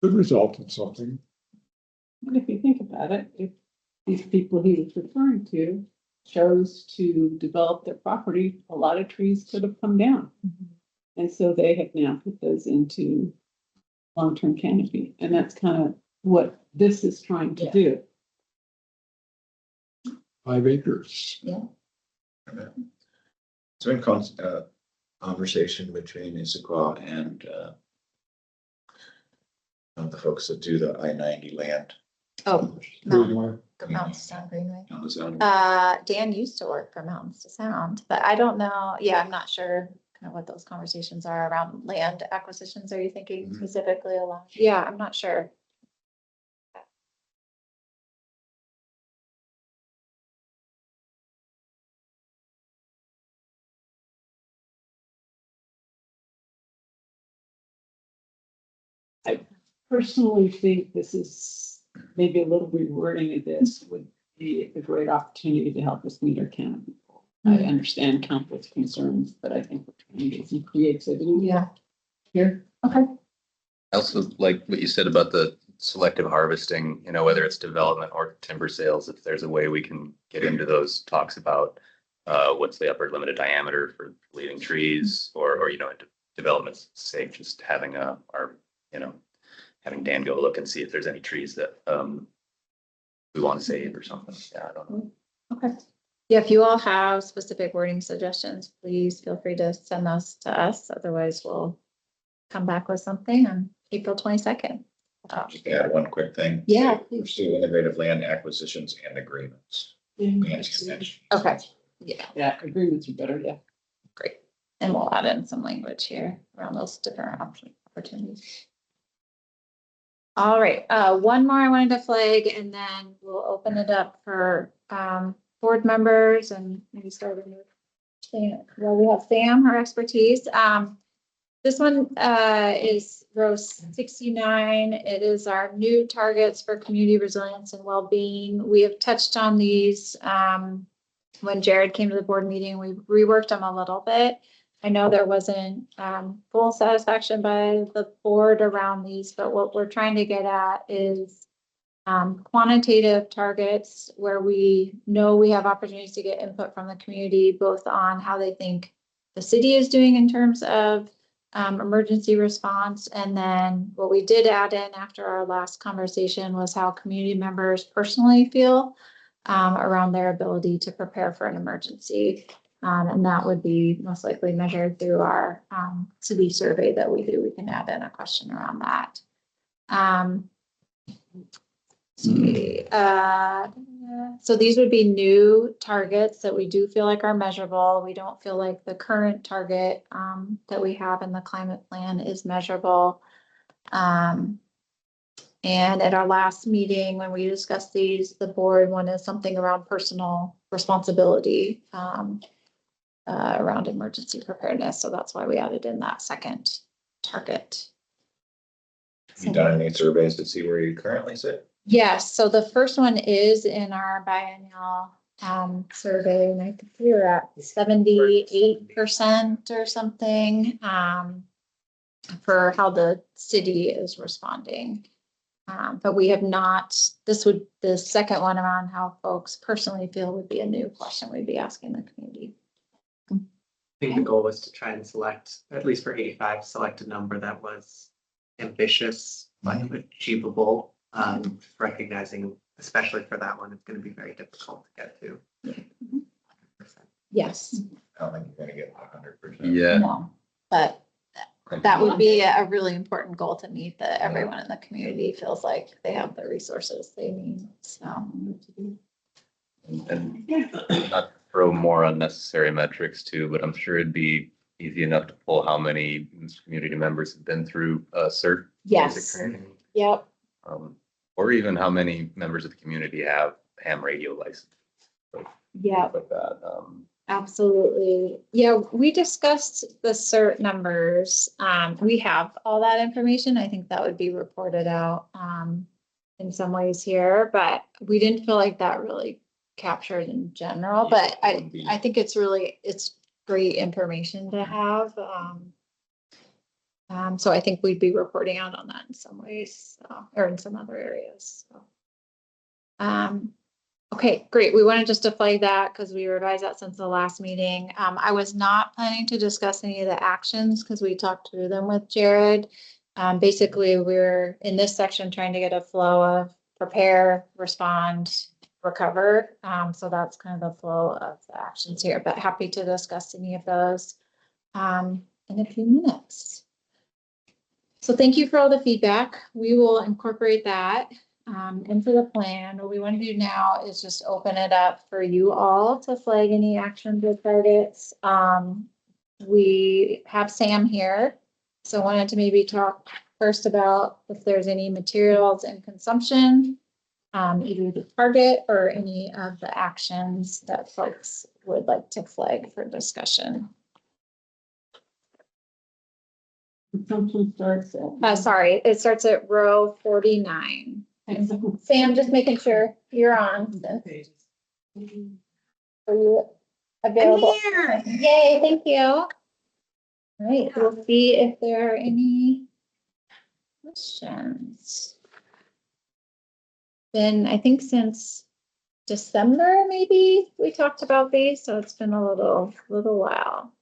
could result in something. And if you think about it, if these people he was referring to chose to develop their property, a lot of trees could have come down. And so they have now put those into long-term canopy. And that's kind of what this is trying to do. 5 acres. Yeah. It's been conversation between Issaquah and the folks that do the I-90 land. Oh, Greenway. Mountains to Sound Greenway. On the zone. Dan used to work for Mountains to Sound, but I don't know. Yeah, I'm not sure kind of what those conversations are around land acquisitions. Are you thinking specifically along? Yeah, I'm not sure. Personally think this is maybe a little rewording of this would be a great opportunity to help us meet our canopy goal. I understand council's concerns, but I think we're trying to get some creativity. Yeah. Here. Okay. I also like what you said about the selective harvesting, you know, whether it's development or timber sales, if there's a way we can get into those talks about what's the upper limited diameter for leaving trees or you know, development's sake, just having having Dan go look and see if there's any trees that we want to save or something. Yeah, I don't know. Okay. Yeah, if you all have specific wording suggestions, please feel free to send those to us. Otherwise, we'll come back with something on April 22nd. Just add one quick thing. Yeah, please. Pursue innovative land acquisitions and agreements. Nancy mentioned. Okay. Yeah, Yeah, agreements are better, yeah. great. And we'll add in some language here around those different opportunities. All right, one more I wanted to flag and then we'll open it up for board members and maybe start with Sam. Well, we have Sam, her expertise. This one is row 69. It is our new targets for community resilience and well-being. We have touched on these when Jared came to the board meeting. We reworked them a little bit. I know there wasn't full satisfaction by the board around these, but what we're trying to get at is quantitative targets where we know we have opportunities to get input from the community, both on how they think the city is doing in terms of emergency response. And then what we did add in after our last conversation was how community members personally feel around their ability to prepare for an emergency. And that would be most likely measured through our city survey that we do. We can add in a question around that. So these would be new targets that we do feel like are measurable. We don't feel like the current target that we have in the climate plan is measurable. And at our last meeting, when we discussed these, the board wanted something around personal responsibility around emergency preparedness. So that's why we added in that second target. Have you done any surveys to see where you currently sit? Yes, so the first one is in our biennial survey, and I think we were at 78% or something for how the city is responding. But we have not, the second one around how folks personally feel would be a new question we'd be asking the community. I think the goal was to try and select, at least for 85, select a number that was ambitious, but achievable. Recognizing, especially for that one, it's going to be very difficult to get to. Yes. I don't think you're gonna get 100%. Yeah. No, but that would be a really important goal to meet, that everyone in the community feels like they have the resources they need, so. And not throw more unnecessary metrics too, but I'm sure it'd be easy enough to pull how many community members have been through CERT. Yes. basic training. Yep. Or even how many members of the community have ham radio license. Yeah, Like that. absolutely. Yeah, we discussed the CERT numbers. We have all that information. I think that would be reported out in some ways here, but we didn't feel like that really captured in general. But I think it's great information to have. So I think we'd be reporting out on that in some ways, or in some other areas. So. Okay, great. We wanted just to flag that because we revised that since the last meeting. I was not planning to discuss any of the actions because we talked through them with Jared. Basically, we're in this section trying to get a flow of prepare, respond, recover. So that's kind of the flow of the actions here, but happy to discuss any of those in a few minutes. So thank you for all the feedback. We will incorporate that into the plan. What we want to do now is just open it up for you all to flag any actions or targets. We have Sam here, so I wanted to maybe talk first about if there's any materials and consumption, either the target or any of the actions that folks would like to flag for discussion. Consumption starts at. Sorry, it starts at row 49. Sam, just making sure you're on. Are you available? I'm here. Yay, thank you. All right, we'll see if there are any questions. Been, I think since December, maybe we talked about these, so it's been a little while.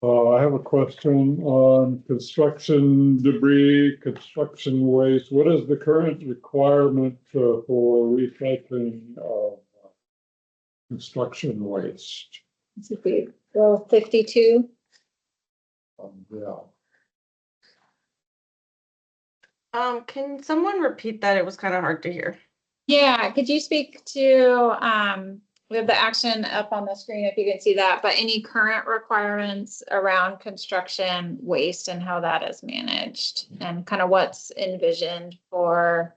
I have a question on construction debris, construction waste. What is the current requirement for recycling of construction waste? This would be row 52. Yeah. Can someone repeat that? It was kind of hard to hear. Yeah, could you speak to We have the action up on the screen if you can see that, but any current requirements around construction waste and how that is managed and kind of what's envisioned for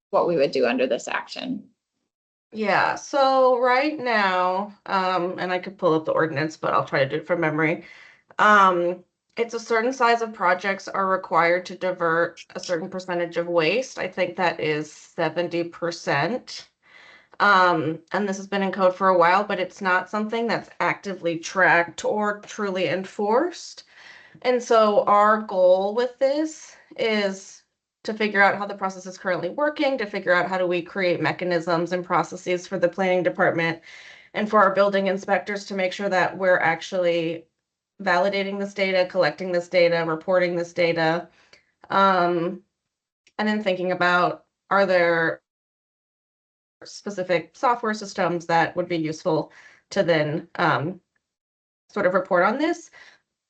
what we would do under this action. Yeah, so right now, and I could pull up the ordinance, but I'll try to do it from memory. It's a certain size of projects are required to divert a certain percentage of waste. I think that is 70%. And this has been in code for a while, but it's not something that's actively tracked or truly enforced. And so our goal with this is to figure out how the process is currently working, to figure out how do we create mechanisms and processes for the planning department and for our building inspectors to make sure that we're actually validating this data, collecting this data, reporting this data. And then thinking about, are there specific software systems that would be useful to then sort of report on this.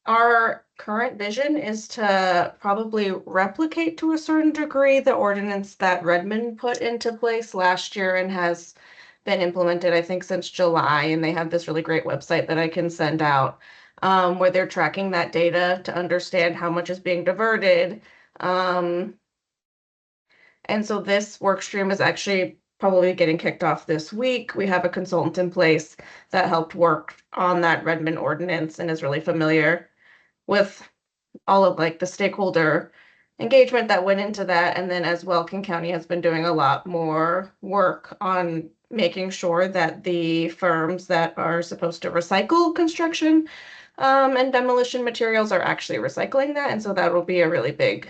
Our current vision is to probably replicate to a certain degree the ordinance that Redmond put into place last year and has been implemented, I think, since July. And they have this really great website that I can send out where they're tracking that data to understand how much is being diverted. And so this work stream is actually probably getting kicked off this week. We have a consultant in place that helped work on that Redmond ordinance and is really familiar with all of like the stakeholder engagement that went into that. And then as well, King County has been doing a lot more work on making sure that the firms that are supposed to recycle construction and demolition materials are actually recycling that. And so that will be a really big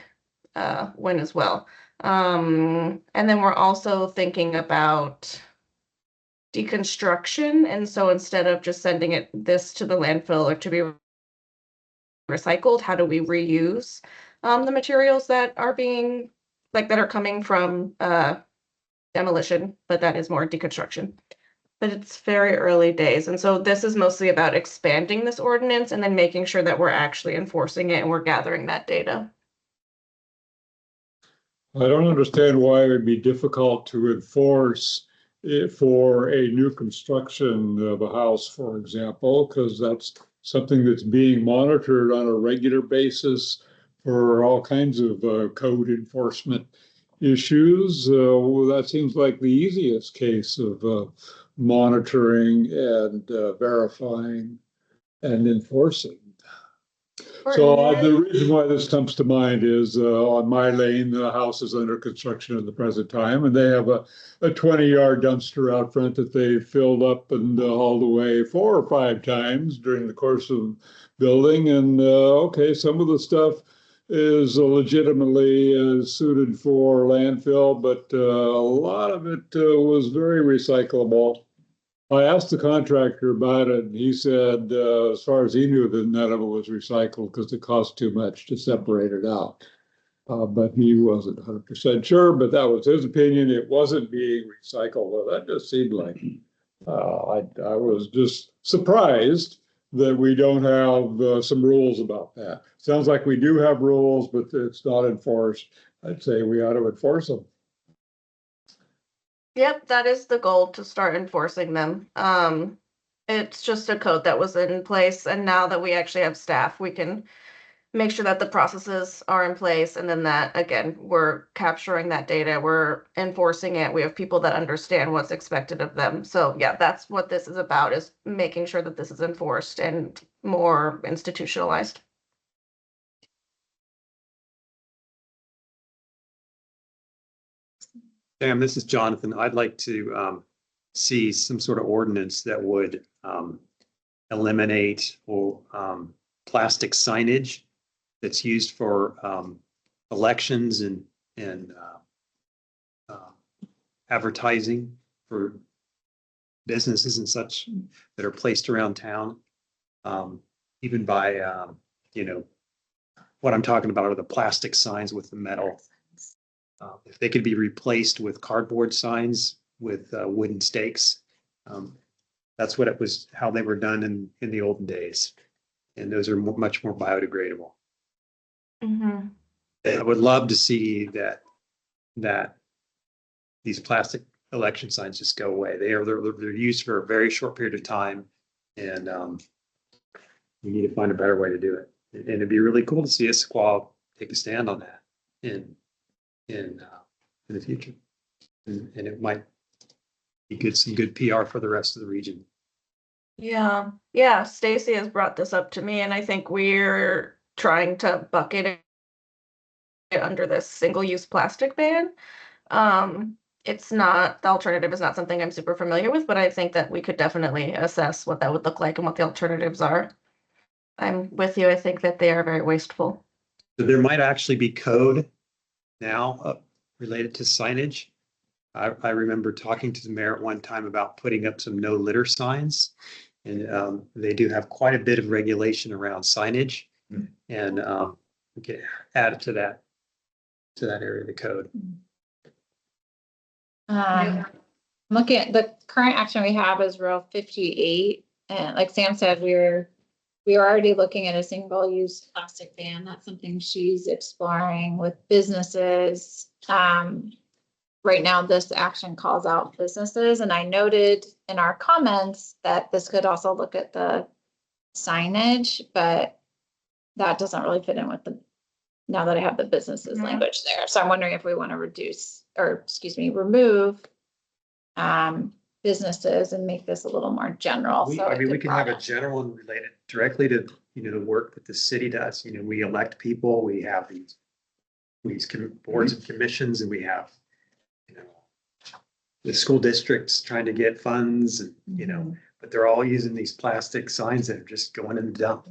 win as well. And then we're also thinking about deconstruction. And so instead of just sending this to the landfill or to be recycled, how do we reuse the materials that are being that are coming from demolition, but that is more deconstruction. But it's very early days. And so this is mostly about expanding this ordinance and then making sure that we're actually enforcing it and we're gathering that data. I don't understand why it would be difficult to enforce it for a new construction of a house, for example, because that's something that's being monitored on a regular basis for all kinds of code enforcement issues. That seems like the easiest case of monitoring and verifying and enforcing. So the reason why this comes to mind is on my lane, the house is under construction at the present time, and they have a 20-yard dumpster out front that they filled up and hauled away 4 or 5 times during the course of building. And okay, some of the stuff is legitimately suited for landfill, but a lot of it was very recyclable. I asked the contractor about it, and he said, as far as he knew, that none of it was recycled because it cost too much to separate it out. But he wasn't 100% sure, but that was his opinion. It wasn't being recycled. Well, that just seemed like I was just surprised that we don't have some rules about that. Sounds like we do have rules, but it's not enforced. I'd say we ought to enforce them. Yep, that is the goal, to start enforcing them. It's just a code that was in place, and now that we actually have staff, we can make sure that the processes are in place, and then that, again, we're capturing that data, we're enforcing it, we have people that understand what's expected of them. So yeah, that's what this is about, is making sure that this is enforced and more institutionalized. Sam, this is Jonathan. I'd like to see some sort of ordinance that would eliminate or plastic signage that's used for elections and advertising for businesses and such that are placed around town. Even by, what I'm talking about are the plastic signs with the metal. If they could be replaced with cardboard signs with wooden stakes, that's what it was, how they were done in the olden days. And those are much more biodegradable. I would love to see that these plastic election signs just go away. They're used for a very short period of time, and we need to find a better way to do it. And it'd be really cool to see Issaquah take a stand on that in the future, and it might be some good PR for the rest of the region. Yeah, yeah, Stacy has brought this up to me, and I think we're trying to bucket it under this single-use plastic ban. It's not, the alternative is not something I'm super familiar with, but I think that we could definitely assess what that would look like and what the alternatives are. I'm with you. I think that they are very wasteful. So there might actually be code now related to signage. I remember talking to the mayor at one time about putting up some no litter signs. And they do have quite a bit of regulation around signage, and we can add it to that area of the code. Looking at the current action we have is Rule 58, and like Sam said, we were already looking at a single-use plastic ban. That's something she's exploring with businesses. Right now, this action calls out businesses, and I noted in our comments that this could also look at the signage, but that doesn't really fit in with now that I have the businesses language there. So I'm wondering if we want to remove businesses and make this a little more general. We can have a general and related directly to, the work that the city does. We elect people, we have these boards and commissions, and we have the school districts trying to get funds, and but they're all using these plastic signs that are just going in the dump.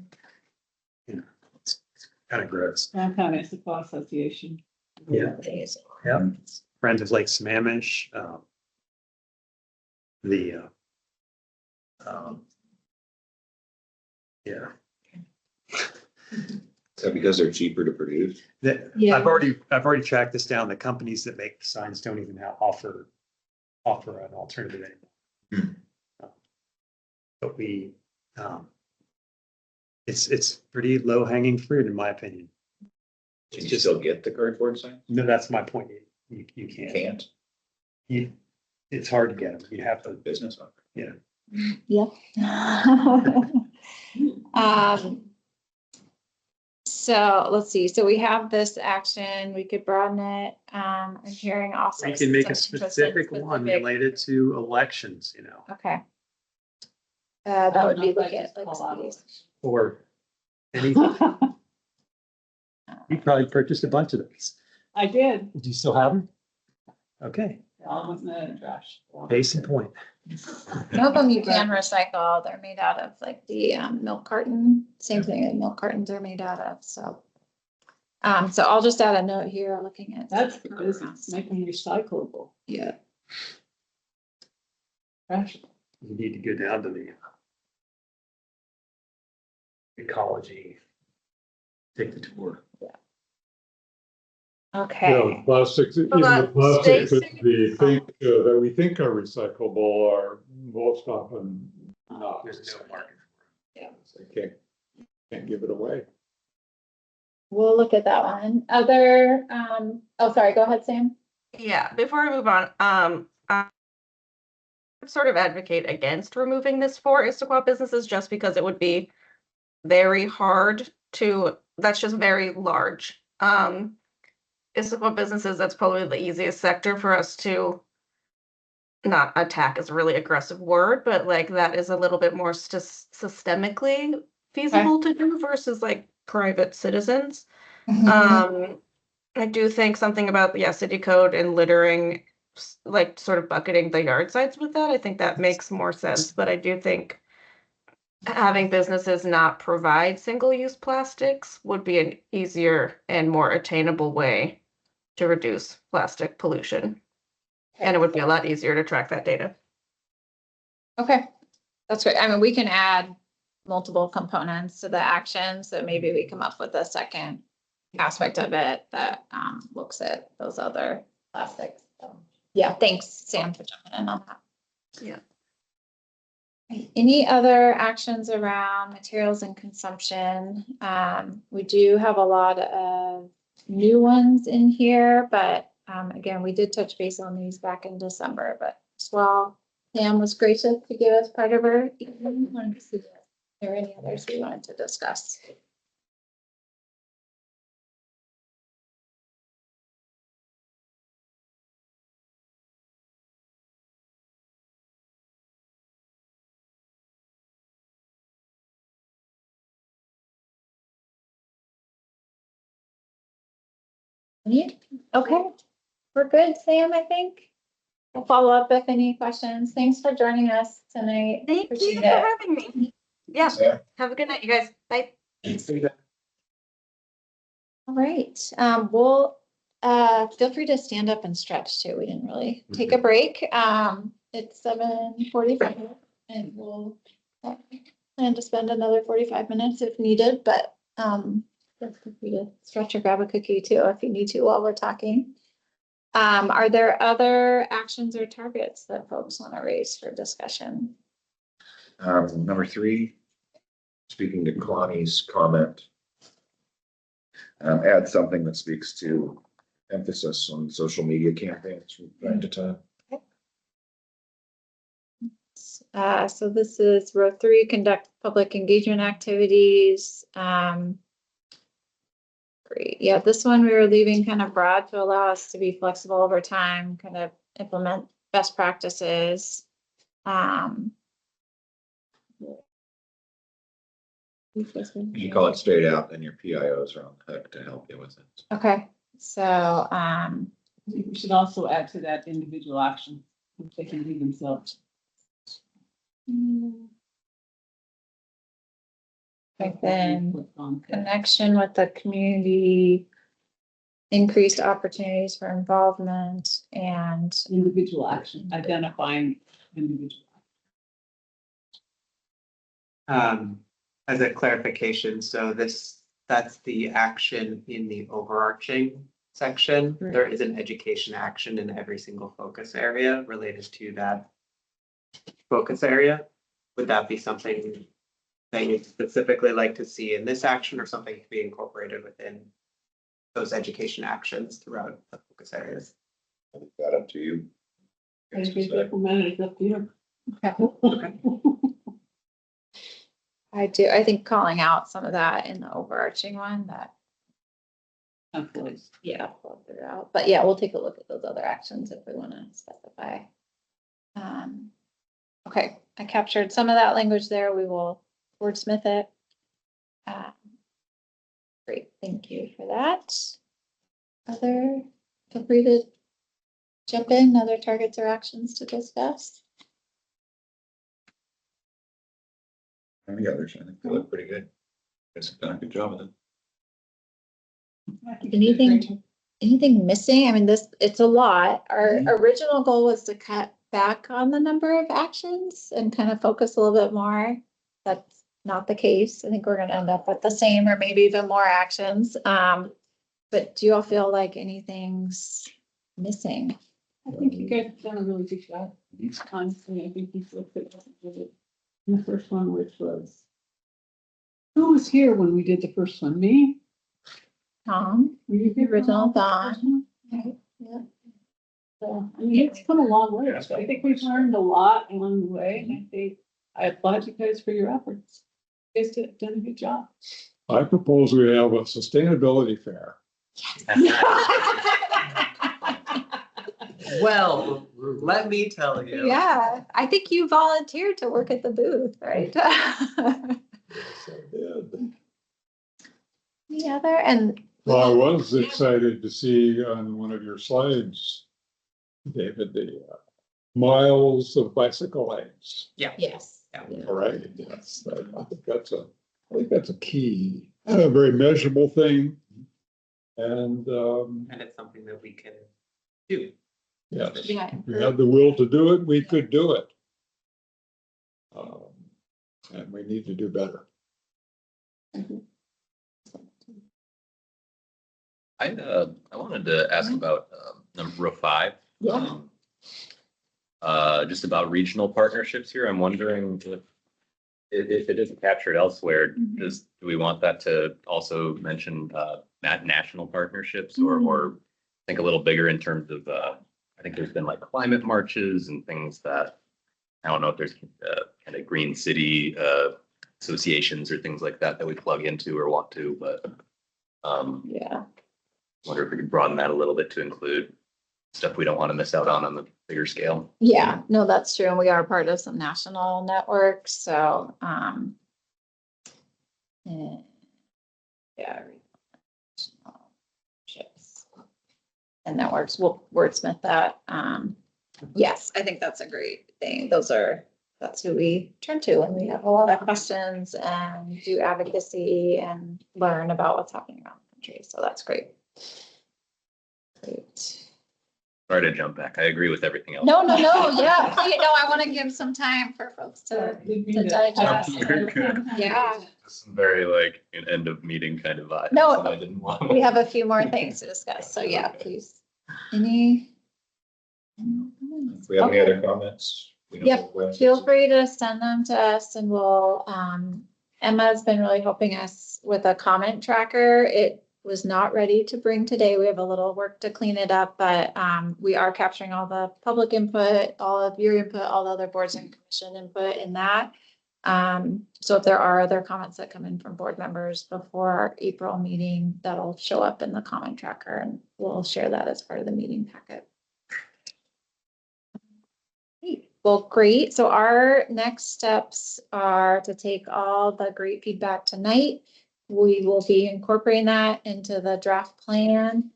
It's kind of gross. Downtown Issaquah Association. Yeah. Yeah. Friends of Lake Sammamish. Yeah. Is that because they're cheaper to produce? Yeah. I've already tracked this down. The companies that make the signs don't even offer an alternative anymore. But it's pretty low hanging fruit in my opinion. Can you still get the cardboard sign? No, that's my point. You can't. It's hard to get them. You have The to. business one. Yeah. Yep. So let's see. So we have this action. We could broaden it. I'm hearing also. We can make a some specific one related to elections. Okay. That would be look at like cities. Or anything. You probably purchased a bunch of those. I did. Do you still have them? Okay. All was in the trash. Case in point. Some of them you can recycle. They're made out of like the milk carton. Same thing that milk cartons are made out of. So I'll just add a note here looking at. That's the business, making recyclable. Yeah. Trash. You need to go down to the ecology. Take the tour. Okay. Plastics, even the plastics that we think are recyclable are most often not. There's no market. They can't give it away. We'll look at that one. Other, sorry, go ahead, Sam. Yeah, before we move on, I would sort of advocate against removing this for Issaquah businesses just because it would be very hard that's just very large. Issaquah businesses, that's probably the easiest sector for us to not attack is a really aggressive word, but like that is a little bit more systemically feasible to do versus like private citizens. I do think something about the city code and littering, like sort of bucketing the yard sites with that. I think that makes more sense, but I do think having businesses not provide single-use plastics would be an easier and more attainable way to reduce plastic pollution. And it would be a lot easier to track that data. Okay, that's great. I mean, we can add multiple components to the action, so maybe we come up with a second aspect of it that looks at those other plastics. So, yeah, thanks, Sam, for jumping in on that. Yeah. Any other actions around materials and consumption? We do have a lot of new ones in here, but Again, we did touch base on these back in December, but as well, Pam was gracious to give us part of her evening. Wanted to see if there are any others we wanted to discuss. Yeah, okay, we're good, Sam, I think. We'll follow up if any questions. Thanks for joining us tonight. Thank you Appreciate for it. having me. Yeah, Yeah. have a good night, you guys. Bye. All right, we'll, feel free to stand up and stretch too. We didn't really take a break. It's 7:45 and we'll plan to spend another 45 minutes if needed, but, feel free to stretch or grab a cookie too if you need to while we're talking. Are there other actions or targets that folks want to raise for discussion? Number 3, speaking to Connie's comment, add something that speaks to emphasis on social media campaigns from time to time. So this is row 3, conduct public engagement activities. Great. Yeah, this one we were leaving kind of broad to allow us to be flexible over time, kind of implement best practices. You call it straight out, then your PIOs are on the hook to help you with it. Okay, so, We should also add to that individual action, if they can lead themselves. and then connection with the community, increased opportunities for involvement and, Individual action, identifying individual. As a clarification, so that's the action in the overarching section. Right. There is an education action in every single focus area related to that focus area. Would that be something that you'd specifically like to see in this action, or something to be incorporated within those education actions throughout the focus areas? I leave that up to you. If you implement it, it's up to you. Okay. I think calling out some of that in the overarching one that, Absolutely. yeah, we'll figure out, but yeah, we'll take a look at those other actions if we want to specify. Okay, I captured some of that language there. We will wordsmith it. Great, thank you for that. Feel free to jump in, other targets or actions to discuss. Any others? I think they look pretty good. Guys have done a good job with it. Anything missing? I mean, it's a lot. Our original goal was to cut back on the number of actions and kind of focus a little bit more. That's not the case. I think we're gonna end up with the same or maybe even more actions. But do you all feel like anything's missing? I think you guys have done a really good job. Honestly, I think he's looked at what we did in the first one, which was, who was here when we did the first one? Me? Tom, Were you the here for original the first Dawn. one? Yeah. So, I mean, it's come a long way. So I think we've learned a lot along the way, and I think I applaud you guys for your efforts. You guys have done a good job. I propose we have a sustainability fair. Well, let me tell you. Yeah, I think you volunteered to work at the booth, right? The other, and Well, I was excited to see on one of your slides, David, the miles of bicycle lanes. yes. All right, yes, I think that's a key, a very measurable thing. And, And it's something that we can do. yes, Yeah. if we had the will to do it, we could do it. And we need to do better. I wanted to ask about number 5. Yeah. Just about regional partnerships here. I'm wondering if it isn't captured elsewhere, do we want that to also mention national partnerships or think a little bigger in terms of, I think there's been like climate marches and things that, I don't know if there's kind of green city associations or things like that that we plug into or want to, but Yeah. wonder if we could broaden that a little bit to include stuff we don't want to miss out on the bigger scale. Yeah, no, that's true. And we are part of some national networks, so, yeah. Ships and networks, we'll wordsmith that. Yes, I think that's a great thing. That's who we turn to when we have a lot of questions and do advocacy and learn about what's happening around the country. So that's great. Great. Sorry to jump back. I agree with everything else. No, yeah, please, no, I want to give some time for folks to digest. You're good. Yeah, Just some very like an end of meeting kind of vibe. No, that I didn't want. we have a few more things to discuss, so yeah, please. Any? If we have any other comments? we know Yep, when- feel free to send them to us and we'll, Emma's been really helping us with a comment tracker. It was not ready to bring today. We have a little work to clean it up, but, we are capturing all the public input, all of your input, all the other boards and commission input in that. So if there are other comments that come in from board members before our April meeting, that'll show up in the comment tracker and we'll share that as part of the meeting packet. Well, great. So our next steps are to take all the great feedback tonight. We will be incorporating that into the draft plan.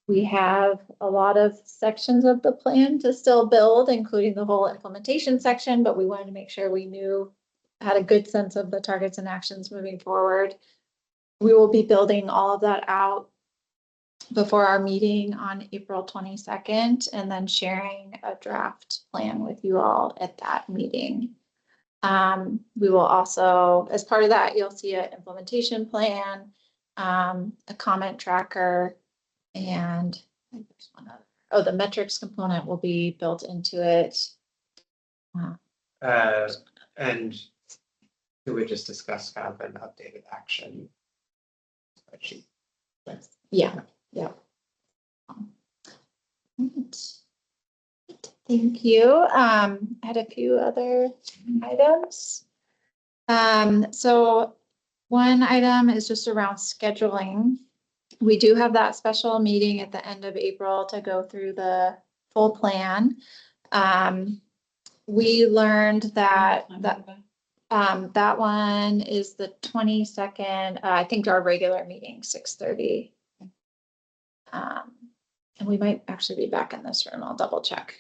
We have a lot of sections of the plan to still build, including the whole implementation section, but we wanted to make sure we had a good sense of the targets and actions moving forward. We will be building all of that out before our meeting on April 22nd, and then sharing a draft plan with you all at that meeting. We will also, as part of that, you'll see an implementation plan, a comment tracker, and I think there's one other. Oh, the metrics component will be built into it. And we would just discuss kind of an updated action spreadsheet. Yeah. Right. Thank you. I had a few other items. So one item is just around scheduling. We do have that special meeting at the end of April to go through the full plan. We learned that that one is the 22nd, I think our regular meeting, 6:30. And we might actually be back in this room. I'll double check.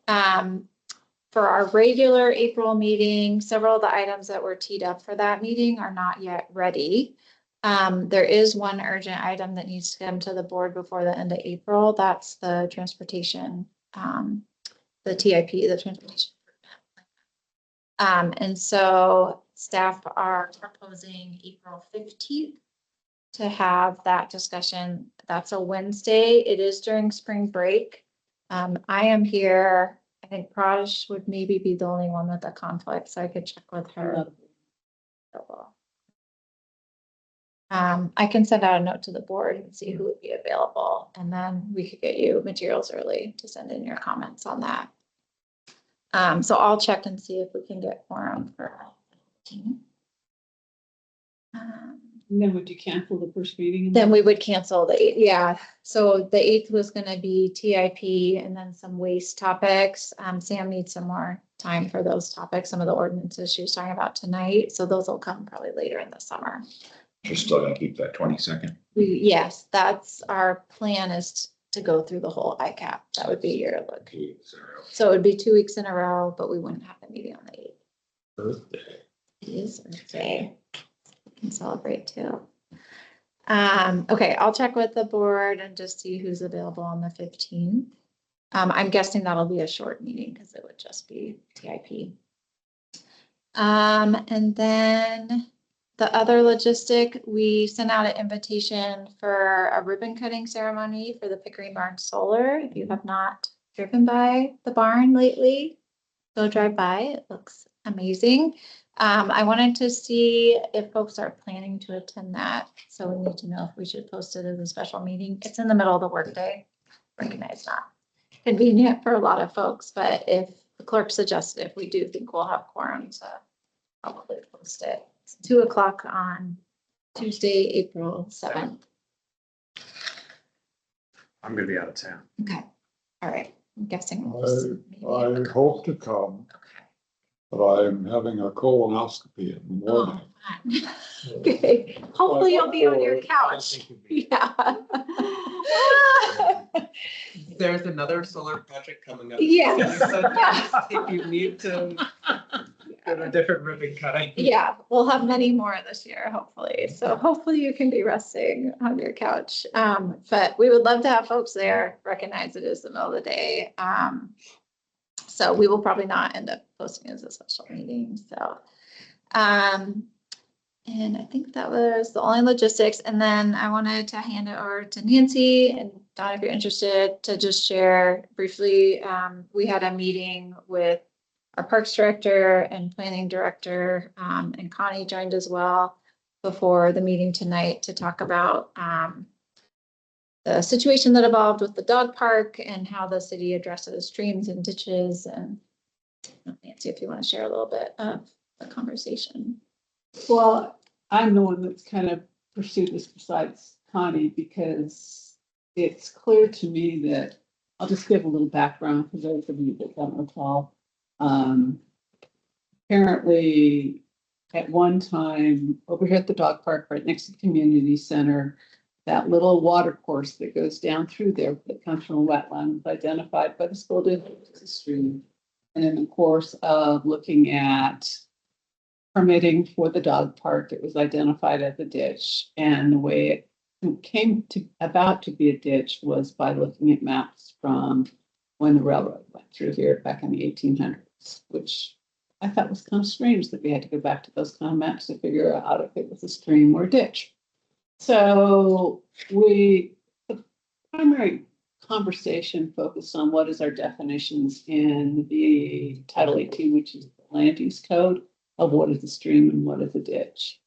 For our regular April meeting, several of the items that were teed up for that meeting are not yet ready. There is one urgent item that needs to come to the board before the end of April. That's the transportation, the TIP, the transportation. And so staff are proposing April 15th to have that discussion. That's a Wednesday. It is during spring break. I am here. I think Praj would maybe be the only one with a conflict, so I could check with her. I can send out a note to the board and see who would be available, and then we could get you materials early to send in your comments on that. So I'll check and see if we can get quorum for. And then would you cancel the first meeting? Then we would cancel the 8th, yeah. So the 8th was gonna be TIP and then some waste topics. Sam needs some more time for those topics, some of the ordinances she was talking about tonight. So those will come probably later in the summer. You're still gonna keep that 22nd. Yes, that's our plan, is to go through the whole ICAP. That would be your look. So it would be 2 weeks in a row, but we wouldn't have the meeting on the 8th. Birthday. It is Earth Day. We can celebrate too. Okay, I'll check with the board and just see who's available on the 15th. I'm guessing that'll be a short meeting because it would just be TIP. And then the other logistic, we sent out an invitation for a ribbon cutting ceremony for the Pickering Barn Solar. If you have not driven by the barn lately, go drive by. It looks amazing. I wanted to see if folks are planning to attend that. So we need to know if we should post it as a special meeting. It's in the middle of the workday. recognize not convenient for a lot of folks, but if the clerk suggested, if we do think we'll have quorum to probably post it. It's 2:00 on Tuesday, April 7th. I'm gonna be out of town. Okay, all right, I'm guessing. we'll just maybe have a I couple. hope to come, Okay. but I'm having a colonoscopy in the morning. Oh, fun. Okay, hopefully you'll be on your couch. Yeah. There's another solar project coming up. Yes. So if you need to go to a different ribbon cutting. Yeah, we'll have many more this year, hopefully. So hopefully you can be resting on your couch. But we would love to have folks there, recognize it is the middle of the day. So we will probably not end up posting as a special meeting, so. And I think that was the only logistics. And then I wanted to hand it over to Nancy and Don, if you're interested, to just share briefly. We had a meeting with our Parks Director and Planning Director, and Connie joined as well before the meeting tonight to talk about the situation that evolved with the dog park and how the city addresses streams and ditches. And Nancy, if you want to share a little bit of the conversation. Well, I'm the one that's kind of pursued this besides Connie, because it's clear to me that, I'll just give a little background for those of you that don't recall. Apparently, at one time, over here at the dog park, right next to the community center, that little water course that goes down through there that comes from a wetland was identified by the school district as a stream. And in the course of looking at permitting for the dog park, it was identified as a ditch. And the way it came to about to be a ditch was by looking at maps from when the railroad went through here back in the 1800s, which I thought was kind of strange that we had to go back to those kind of maps to figure out if it was a stream or a ditch. So the primary conversation focused on what is our definitions in the Title 18, which is the land use code, of what is a stream and what is a ditch.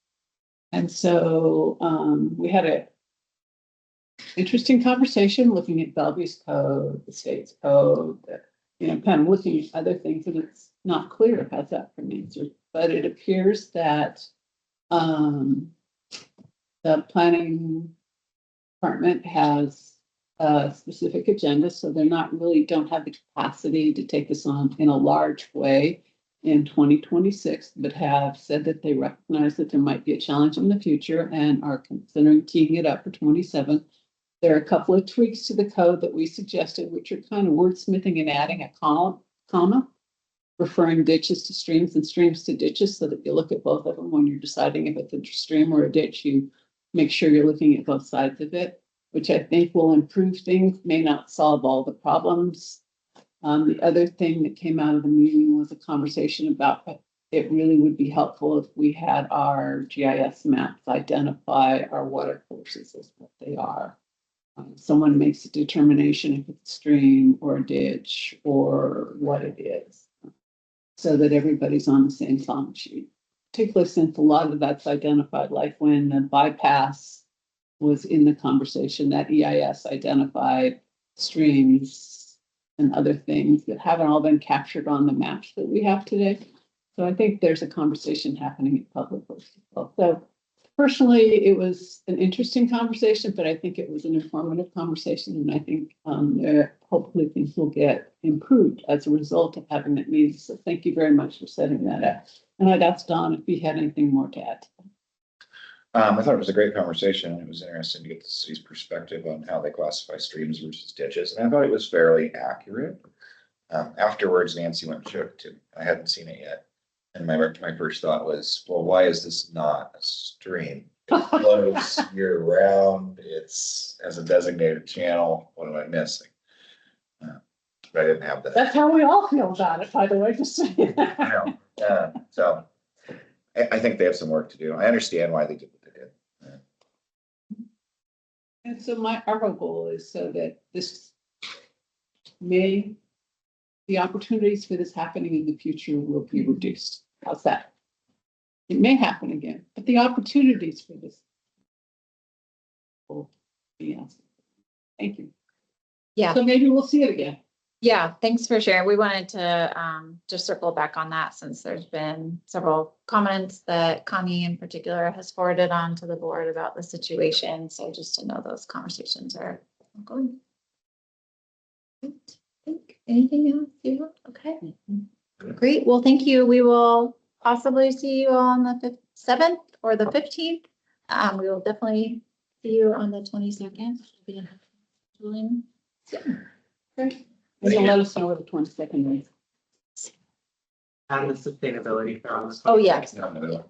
And so we had a interesting conversation looking at Bellevue's code, the state's code, kind of looking at other things, and it's not clear how's that from answer. But it appears that the planning department has a specific agenda, so they're not really, don't have the capacity to take this on in a large way in 2026, but have said that they recognize that there might be a challenge in the future and are considering teeing it up for 27. There are a couple of tweaks to the code that we suggested, which are kind of wordsmithing and adding a comma, referring ditches to streams and streams to ditches, so that you look at both of them when you're deciding if it's a stream or a ditch. You make sure you're looking at both sides of it, which I think will improve things, may not solve all the problems. The other thing that came out of the meeting was a conversation about it really would be helpful if we had our GIS maps identify our water courses as what they are. Someone makes a determination if it's a stream or a ditch or what it is, so that everybody's on the same song sheet, particularly since a lot of that's identified, like when the bypass was in the conversation, that EIS identified streams and other things that haven't all been captured on the maps that we have today. So I think there's a conversation happening in public as well. So personally, it was an interesting conversation, but I think it was an informative conversation. And I think hopefully things will get improved as a result of having that meeting. So thank you very much for setting that up. And I'd ask Don if he had anything more to add to that. I thought it was a great conversation. It was interesting to get the city's perspective on how they classify streams versus ditches. And I thought it was fairly accurate. Afterwards, Nancy went and showed it to me. I hadn't seen it yet. And my first thought was, well, why is this not a stream? It flows year round. It's as a designated channel. What am I missing? But I didn't have that. That's how we all feel about it, by the way, just saying that. I know. So I think they have some work to do. I understand why they did what they did. And so our goal is so that the opportunities for this happening in the future will be reduced. How's that? It may happen again, but the opportunities for this will be answered. Thank you. Yeah, So maybe we'll see it again. yeah, thanks for sharing. We wanted to just circle back on that since there's been several comments that Connie in particular has forwarded on to the board about the situation. So just to know those conversations are ongoing. Think anything else you have? Okay. Great. Well, thank you. We will possibly see you on the 7th or the 15th. We will definitely see you on the 22nd. Okay. And you'll let us know where the 22nd is. And the sustainability fair on the. Oh, yeah. 26th.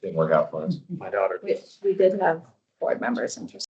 Didn't work out for us. My daughter. We did have board members interested.